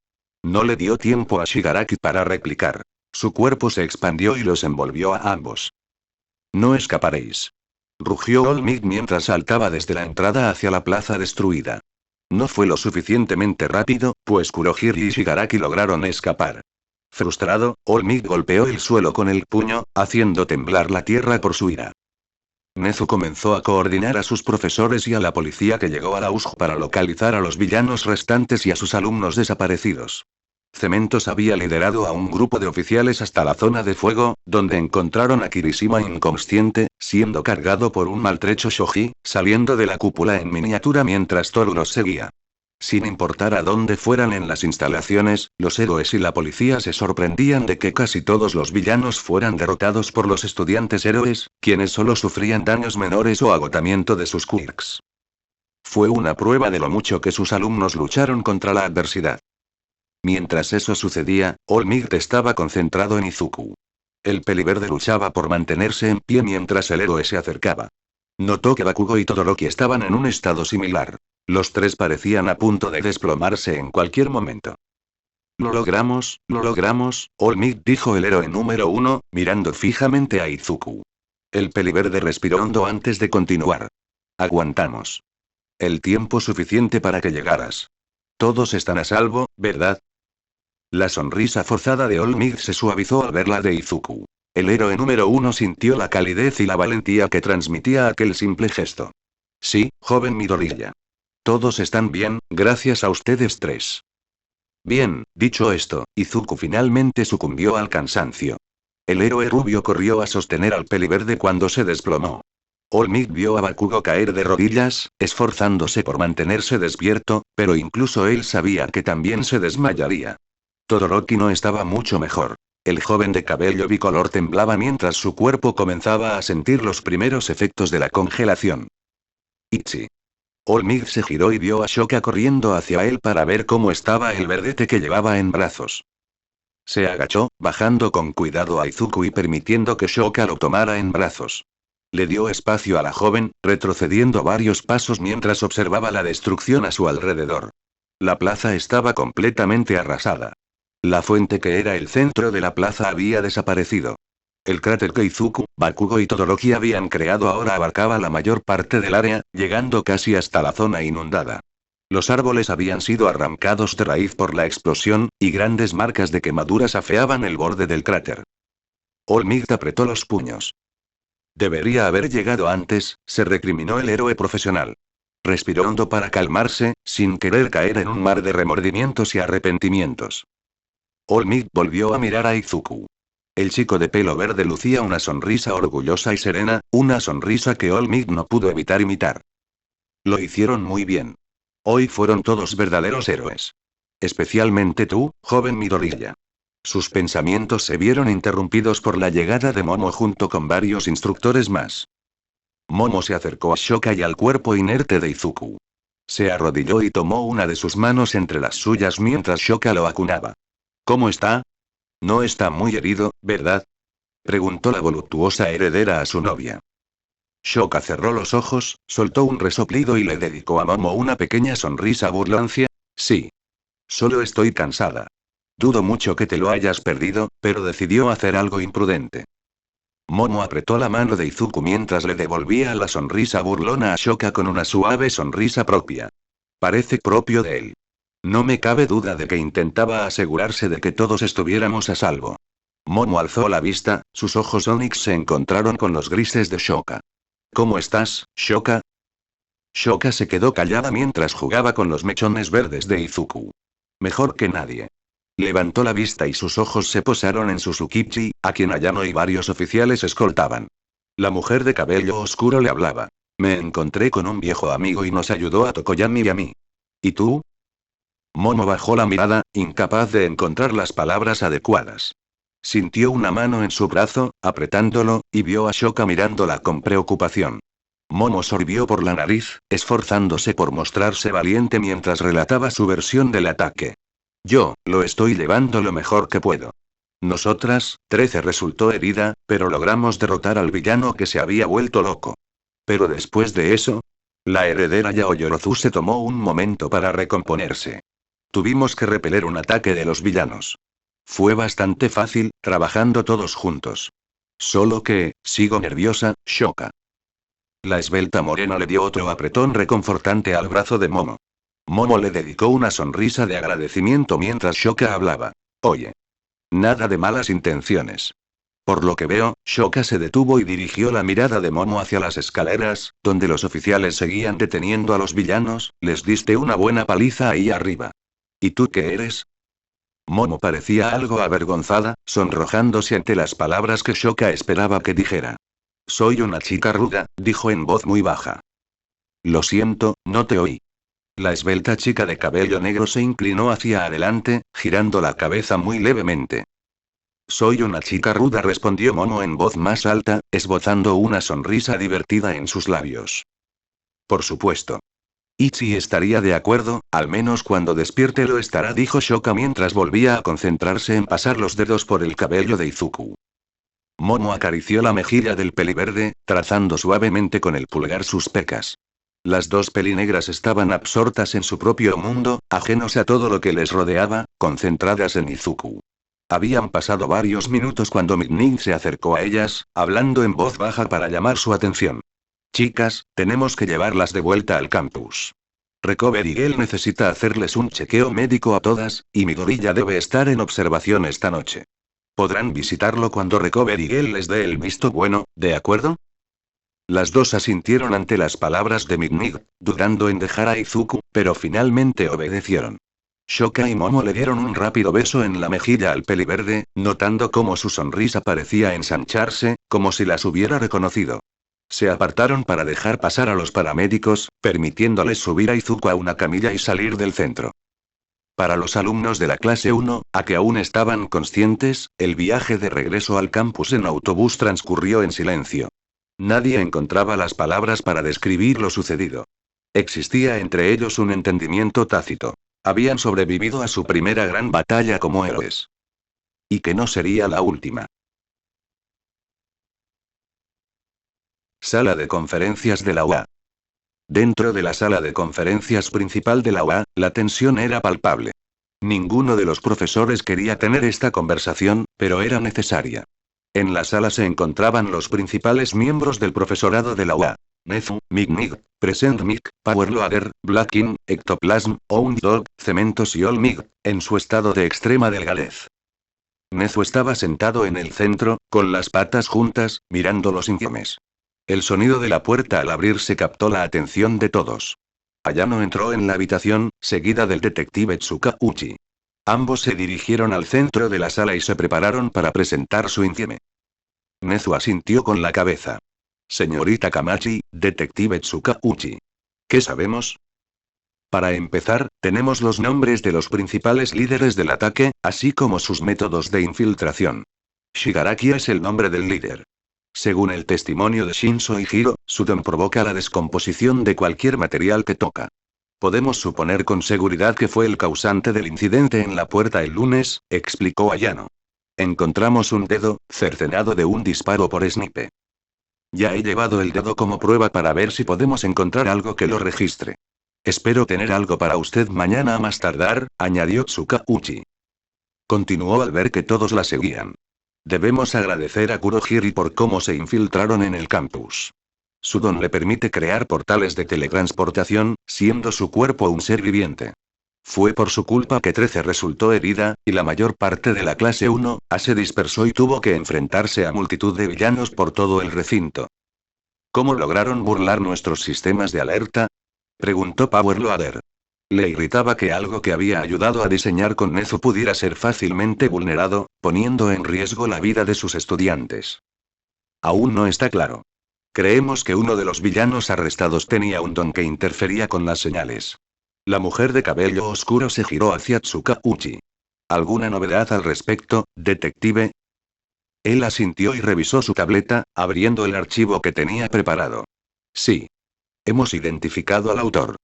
No le dio tiempo a Shigaraki para replicar. Su cuerpo se expandió y los envolvió a ambos. No escaparéis. Rugió All Might mientras saltaba desde la entrada hacia la plaza destruida. No fue lo suficientemente rápido, pues Kurohiri y Shigaraki lograron escapar. Frustrado, All Might golpeó el suelo con el puño, haciendo temblar la tierra por su ira. Nezu comenzó a coordinar a sus profesores y a la policía que llegó a la USJ para localizar a los villanos restantes y a sus alumnos desaparecidos. Cementos había liderado a un grupo de oficiales hasta la zona de fuego, donde encontraron a Kirishima inconsciente, siendo cargado por un maltrecho shoji, saliendo de la cúpula en miniatura mientras Toru los seguía. Sin importar a dónde fueran en las instalaciones, los héroes y la policía se sorprendían de que casi todos los villanos fueran derrotados por los estudiantes héroes, quienes solo sufrían daños menores o agotamiento de sus quirks. Fue una prueba de lo mucho que sus alumnos lucharon contra la adversidad. Mientras eso sucedía, All Might estaba concentrado en Izuku. El peliverde luchaba por mantenerse en pie mientras el héroe se acercaba. Notó que Bakugo y Todoroki estaban en un estado similar. Los tres parecían a punto de desplomarse en cualquier momento. Lo logramos, All Might dijo el héroe número 1, mirando fijamente a Izuku. El peliverde respiró hondo antes de continuar. Aguantamos. El tiempo suficiente para que llegaras. Todos están a salvo, ¿verdad? La sonrisa forzada de All Might se suavizó al ver la de Izuku. El héroe número 1 sintió la calidez y la valentía que transmitía aquel simple gesto. Sí, joven Midoriya. Todos están bien, gracias a ustedes tres. Bien, dicho esto, Izuku finalmente sucumbió al cansancio. El héroe rubio corrió a sostener al peliverde cuando se desplomó. All Might vio a Bakugo caer de rodillas, esforzándose por mantenerse despierto, pero incluso él sabía que también se desmayaría. Todoroki no estaba mucho mejor. El joven de cabello bicolor temblaba mientras su cuerpo comenzaba a sentir los primeros efectos de la congelación. Ichi. All Might se giró y vio a Shoka corriendo hacia él para ver cómo estaba el verdete que llevaba en brazos. Se agachó, bajando con cuidado a Izuku y permitiendo que Shoka lo tomara en brazos. Le dio espacio a la joven, retrocediendo varios pasos mientras observaba la destrucción a su alrededor. La plaza estaba completamente arrasada. La fuente que era el centro de la plaza había desaparecido. El cráter que Izuku, Bakugo y Todoroki habían creado ahora abarcaba la mayor parte del área, llegando casi hasta la zona inundada. Los árboles habían sido arrancados de raíz por la explosión, y grandes marcas de quemaduras afeaban el borde del cráter. All Might apretó los puños. Debería haber llegado antes, se recriminó el héroe profesional. Respiró hondo para calmarse, sin querer caer en un mar de remordimientos y arrepentimientos. All Might volvió a mirar a Izuku. El chico de pelo verde lucía una sonrisa orgullosa y serena, una sonrisa que All Might no pudo evitar imitar. Lo hicieron muy bien. Hoy fueron todos verdaderos héroes. Especialmente tú, joven Midoriya. Sus pensamientos se vieron interrumpidos por la llegada de Momo junto con varios instructores más. Momo se acercó a Shoka y al cuerpo inerte de Izuku. Se arrodilló y tomó una de sus manos entre las suyas mientras Shoka lo acunaba. ¿Cómo está? No está muy herido, ¿verdad? Preguntó la voluptuosa heredera a su novia. Shoka cerró los ojos, soltó un resoplido y le dedicó a Momo una pequeña sonrisa burlancia. Sí. Solo estoy cansada. Dudo mucho que te lo hayas perdido, pero decidió hacer algo imprudente. Momo apretó la mano de Izuku mientras le devolvía la sonrisa burlona a Shoka con una suave sonrisa propia. Parece propio de él. No me cabe duda de que intentaba asegurarse de que todos estuviéramos a salvo. Momo alzó la vista, sus ojos Onix se encontraron con los grises de Shoka. ¿Cómo estás, Shoka? Shoka se quedó callada mientras jugaba con los mechones verdes de Izuku. Mejor que nadie. Levantó la vista y sus ojos se posaron en Suzukichi, a quien Ayano y varios oficiales escoltaban. La mujer de cabello oscuro le hablaba. Me encontré con un viejo amigo y nos ayudó a Tokoyami y a mí. ¿Y tú? Momo bajó la mirada, incapaz de encontrar las palabras adecuadas. Sintió una mano en su brazo, apretándolo, y vio a Shoka mirándola con preocupación. Momo sorbió por la nariz, esforzándose por mostrarse valiente mientras relataba su versión del ataque. Yo, lo estoy llevando lo mejor que puedo. Nosotras, 13 resultó herida, pero logramos derrotar al villano que se había vuelto loco. Pero después de eso, la heredera Yaoyorozu se tomó un momento para recomponerse. Tuvimos que repeler un ataque de los villanos. Fue bastante fácil, trabajando todos juntos. Solo que, sigo nerviosa, Shoka. La esbelta morena le dio otro apretón reconfortante al brazo de Momo. Momo le dedicó una sonrisa de agradecimiento mientras Shoka hablaba. Oye. Nada de malas intenciones. Por lo que veo, Shoka se detuvo y dirigió la mirada de Momo hacia las escaleras, donde los oficiales seguían deteniendo a los villanos. Les diste una buena paliza ahí arriba. ¿Y tú qué eres? Momo parecía algo avergonzada, sonrojándose ante las palabras que Shoka esperaba que dijera. Soy una chica ruda, dijo en voz muy baja. Lo siento, no te oí. La esbelta chica de cabello negro se inclinó hacia adelante, girando la cabeza muy levemente. Soy una chica ruda, respondió Momo en voz más alta, esbozando una sonrisa divertida en sus labios. Por supuesto. Ichi estaría de acuerdo, al menos cuando despierte lo estará, dijo Shoka mientras volvía a concentrarse en pasar los dedos por el cabello de Izuku. Momo acarició la mejilla del peliverde, trazando suavemente con el pulgar sus pecas. Las dos pelinegras estaban absortas en su propio mundo, ajenos a todo lo que les rodeaba, concentradas en Izuku. Habían pasado varios minutos cuando Midnight se acercó a ellas, hablando en voz baja para llamar su atención. Chicas, tenemos que llevarlas de vuelta al campus. Recover Girl necesita hacerles un chequeo médico a todas, y Midoriya debe estar en observación esta noche. Podrán visitarlo cuando Recover Girl les dé el visto bueno, ¿de acuerdo? Las dos asintieron ante las palabras de Midnight, dudando en dejar a Izuku, pero finalmente obedecieron. Shoka y Momo le dieron un rápido beso en la mejilla al peliverde, notando cómo su sonrisa parecía ensancharse, como si las hubiera reconocido. Se apartaron para dejar pasar a los paramédicos, permitiéndoles subir a Izuku a una camilla y salir del centro. Para los alumnos de la clase 1, a que aún estaban conscientes, el viaje de regreso al campus en autobús transcurrió en silencio. Nadie encontraba las palabras para describir lo sucedido. Existía entre ellos un entendimiento tácito. Habían sobrevivido a su primera gran batalla como héroes. Y que no sería la última. Sala de conferencias de la UA. Dentro de la sala de conferencias principal de la UA, la tensión era palpable. Ninguno de los profesores quería tener esta conversación, pero era necesaria. En la sala se encontraban los principales miembros del profesorado de la UA. Nezu, Midnight, Present Mic, Power Loader, Blackin, Ectoplasm, Own Dog, Cementos y All Might, en su estado de extrema delgadez. Nezu estaba sentado en el centro, con las patas juntas, mirando los informes. El sonido de la puerta al abrirse captó la atención de todos. Ayano entró en la habitación, seguida del detective Tsuka Uchi. Ambos se dirigieron al centro de la sala y se prepararon para presentar su informe. Nezu asintió con la cabeza. Señorita Kamachi, detective Tsukauchi. ¿Qué sabemos? Para empezar, tenemos los nombres de los principales líderes del ataque, así como sus métodos de infiltración. Shigaraki es el nombre del líder. Según el testimonio de Shinso y Hiro, su don provoca la descomposición de cualquier material que toca. Podemos suponer con seguridad que fue el causante del incidente en la puerta el lunes, explicó Ayano. Encontramos un dedo, cercenado de un disparo por snipe. Ya he llevado el dedo como prueba para ver si podemos encontrar algo que lo registre. Espero tener algo para usted mañana a más tardar, añadió Tsukauchi. Continuó al ver que todos la seguían. Debemos agradecer a Kurohiri por cómo se infiltraron en el campus. Su don le permite crear portales de teletransportación, siendo su cuerpo un ser viviente. Fue por su culpa que 13 resultó herida, y la mayor parte de la clase 1A se dispersó y tuvo que enfrentarse a multitud de villanos por todo el recinto. ¿Cómo lograron burlar nuestros sistemas de alerta? Preguntó Power Loader. Le irritaba que algo que había ayudado a diseñar con Nezu pudiera ser fácilmente vulnerado, poniendo en riesgo la vida de sus estudiantes. Aún no está claro. Creemos que uno de los villanos arrestados tenía un don que interfería con las señales. La mujer de cabello oscuro se giró hacia Tsukauchi. ¿Alguna novedad al respecto, detective? Él asintió y revisó su tableta, abriendo el archivo que tenía preparado. Sí. Hemos identificado al autor.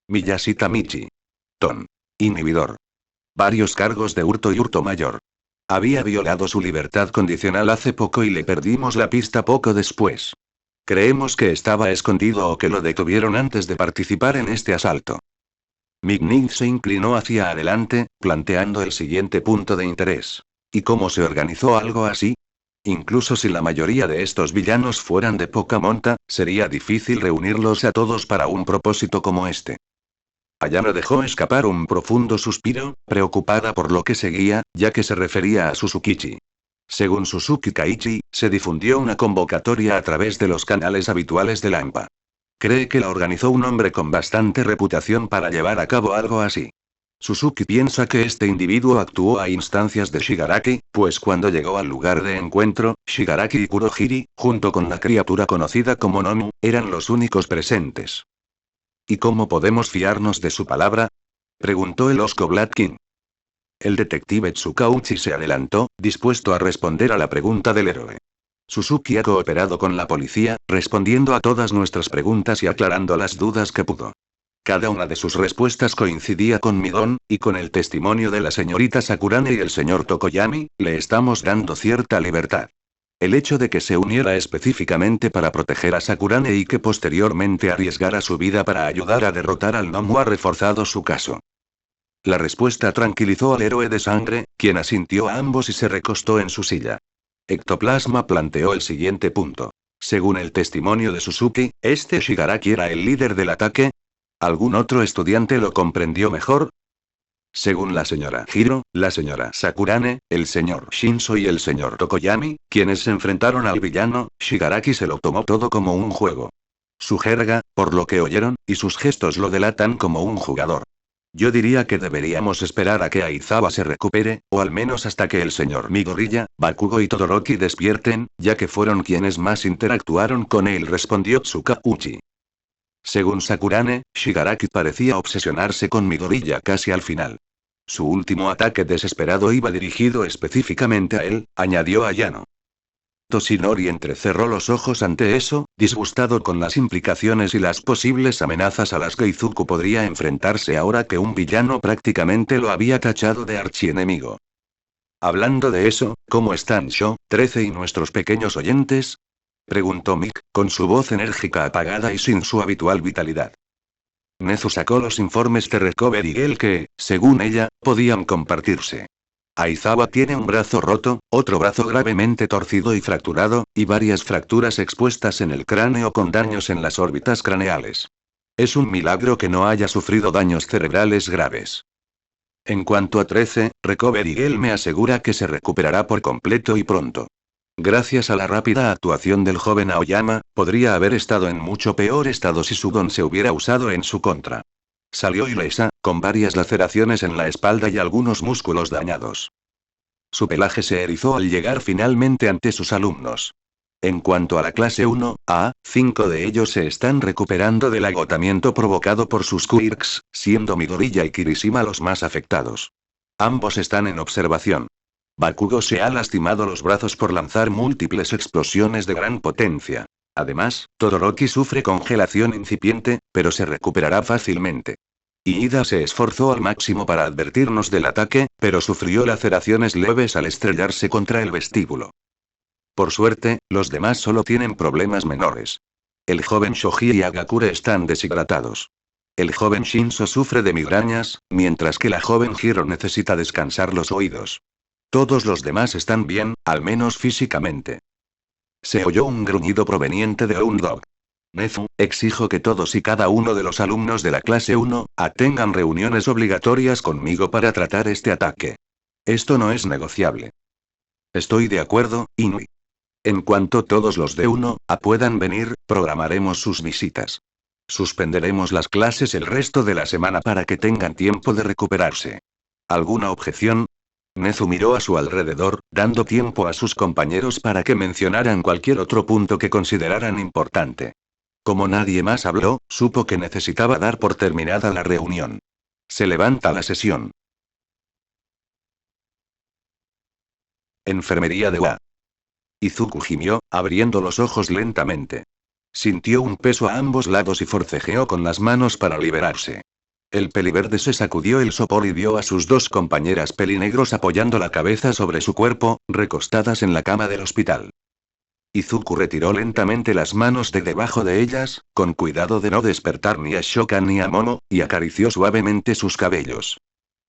Miyashita Michi. Ton. Inhibidor. Varios cargos de hurto y hurto mayor. Había violado su libertad condicional hace poco y le perdimos la pista poco después. Creemos que estaba escondido o que lo detuvieron antes de participar en este asalto. Mignig se inclinó hacia adelante, planteando el siguiente punto de interés. ¿Y cómo se organizó algo así? Incluso si la mayoría de estos villanos fueran de poca monta, sería difícil reunirlos a todos para un propósito como este. Ayano dejó escapar un profundo suspiro, preocupada por lo que seguía, ya que se refería a Suzukichi. Según Suzuki Kaichi, se difundió una convocatoria a través de los canales habituales de la AMPA. Cree que la organizó un hombre con bastante reputación para llevar a cabo algo así. Suzuki piensa que este individuo actuó a instancias de Shigaraki, pues cuando llegó al lugar de encuentro, Shigaraki y Kurohiri, junto con la criatura conocida como Nomu, eran los únicos presentes. ¿Y cómo podemos fiarnos de su palabra? Preguntó el Osco Black King. El detective Tsukauchi se adelantó, dispuesto a responder a la pregunta del héroe. Suzuki ha cooperado con la policía, respondiendo a todas nuestras preguntas y aclarando las dudas que pudo. Cada una de sus respuestas coincidía con mi don, y con el testimonio de la señorita Sakurane y el señor Tokoyami, le estamos dando cierta libertad. El hecho de que se uniera específicamente para proteger a Sakurane y que posteriormente arriesgara su vida para ayudar a derrotar al Nomu ha reforzado su caso. La respuesta tranquilizó al héroe de sangre, quien asintió a ambos y se recostó en su silla. Ectoplasma planteó el siguiente punto. Según el testimonio de Suzuki, este Shigaraki era el líder del ataque. ¿Algún otro estudiante lo comprendió mejor? Según la señora Hiro, la señora Sakurane, el señor Shinso y el señor Tokoyami, quienes se enfrentaron al villano, Shigaraki se lo tomó todo como un juego. Su jerga, por lo que oyeron, y sus gestos lo delatan como un jugador. Yo diría que deberíamos esperar a que Aizawa se recupere, o al menos hasta que el señor Midoriya, Bakugo y Todoroki despierten, ya que fueron quienes más interactuaron con él, respondió Tsukauchi. Según Sakurane, Shigaraki parecía obsesionarse con Midoriya casi al final. Su último ataque desesperado iba dirigido específicamente a él, añadió Ayano. Toshinori entrecerró los ojos ante eso, disgustado con las implicaciones y las posibles amenazas a las que Izuku podría enfrentarse ahora que un villano prácticamente lo había tachado de archienemigo. Hablando de eso, ¿cómo están Sho, 13 y nuestros pequeños oyentes? Preguntó Mick, con su voz enérgica apagada y sin su habitual vitalidad. Nezu sacó los informes de Recovery Girl que, según ella, podían compartirse. Aizawa tiene un brazo roto, otro brazo gravemente torcido y fracturado, y varias fracturas expuestas en el cráneo con daños en las órbitas craneales. Es un milagro que no haya sufrido daños cerebrales graves. En cuanto a 13, Recovery Girl me asegura que se recuperará por completo y pronto. Gracias a la rápida actuación del joven Aoyama, podría haber estado en mucho peor estado si su don se hubiera usado en su contra. Salió ilesa, con varias laceraciones en la espalda y algunos músculos dañados. Su pelaje se erizó al llegar finalmente ante sus alumnos. En cuanto a la clase 1A, 5 de ellos se están recuperando del agotamiento provocado por sus quirks, siendo Midoriya y Kirishima los más afectados. Ambos están en observación. Bakugo se ha lastimado los brazos por lanzar múltiples explosiones de gran potencia. Además, Todoroki sufre congelación incipiente, pero se recuperará fácilmente. Iida se esforzó al máximo para advertirnos del ataque, pero sufrió laceraciones leves al estrellarse contra el vestíbulo. Por suerte, los demás solo tienen problemas menores. El joven Shoji y Agakure están deshidratados. El joven Shinso sufre de migrañas, mientras que la joven Hiro necesita descansar los oídos. Todos los demás están bien, al menos físicamente. Se oyó un gruñido proveniente de Undog. Nezu, exijo que todos y cada uno de los alumnos de la clase 1A tengan reuniones obligatorias conmigo para tratar este ataque. Esto no es negociable. Estoy de acuerdo, Inui. En cuanto todos los de 1A puedan venir, programaremos sus visitas. Suspenderemos las clases el resto de la semana para que tengan tiempo de recuperarse. ¿Alguna objeción? Nezu miró a su alrededor, dando tiempo a sus compañeros para que mencionaran cualquier otro punto que consideraran importante. Como nadie más habló, supo que necesitaba dar por terminada la reunión. Se levanta la sesión. Enfermería de UA. Izuku gimió, abriendo los ojos lentamente. Sintió un peso a ambos lados y forcejeó con las manos para liberarse. El peliverde se sacudió el sopor y vio a sus dos compañeras pelinegros apoyando la cabeza sobre su cuerpo, recostadas en la cama del hospital. Izuku retiró lentamente las manos de debajo de ellas, con cuidado de no despertar ni a Shokan ni a Momo, y acarició suavemente sus cabellos.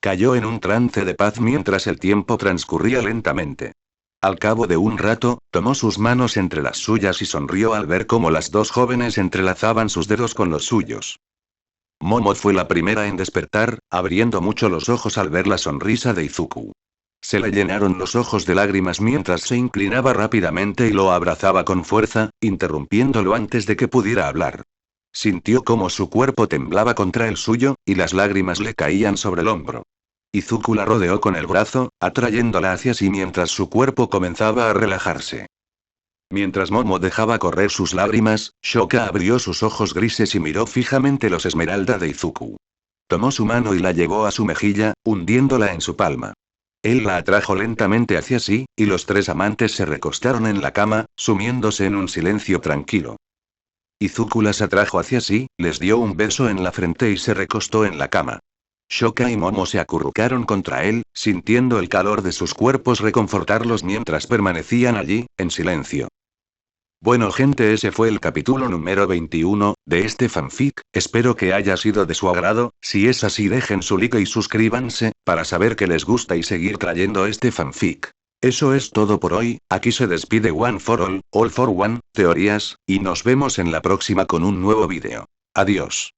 Cayó en un trance de paz mientras el tiempo transcurría lentamente. Al cabo de un rato, tomó sus manos entre las suyas y sonrió al ver cómo las dos jóvenes entrelazaban sus dedos con los suyos. Momo fue la primera en despertar, abriendo mucho los ojos al ver la sonrisa de Izuku. Se le llenaron los ojos de lágrimas mientras se inclinaba rápidamente y lo abrazaba con fuerza, interrumpiéndolo antes de que pudiera hablar. Sintió cómo su cuerpo temblaba contra el suyo, y las lágrimas le caían sobre el hombro. Izuku la rodeó con el brazo, atrayéndola hacia sí mientras su cuerpo comenzaba a relajarse. Mientras Momo dejaba correr sus lágrimas, Shoka abrió sus ojos grises y miró fijamente los esmeralda de Izuku. Tomó su mano y la llevó a su mejilla, hundiéndola en su palma. Él la atrajo lentamente hacia sí, y los tres amantes se recostaron en la cama, sumiéndose en un silencio tranquilo. Izuku las atrajo hacia sí, les dio un beso en la frente y se recostó en la cama. Shoka y Momo se acurrucaron contra él, sintiendo el calor de sus cuerpos reconfortarlos mientras permanecían allí, en silencio. Bueno gente, ese fue el capítulo número 21, de este fanfic, espero que haya sido de su agrado, si es así dejen su like y suscríbanse, para saber que les gusta y seguir trayendo este fanfic. Eso es todo por hoy, aquí se despide One for All for One, teorías, y nos vemos en la próxima con un nuevo vídeo. Adiós.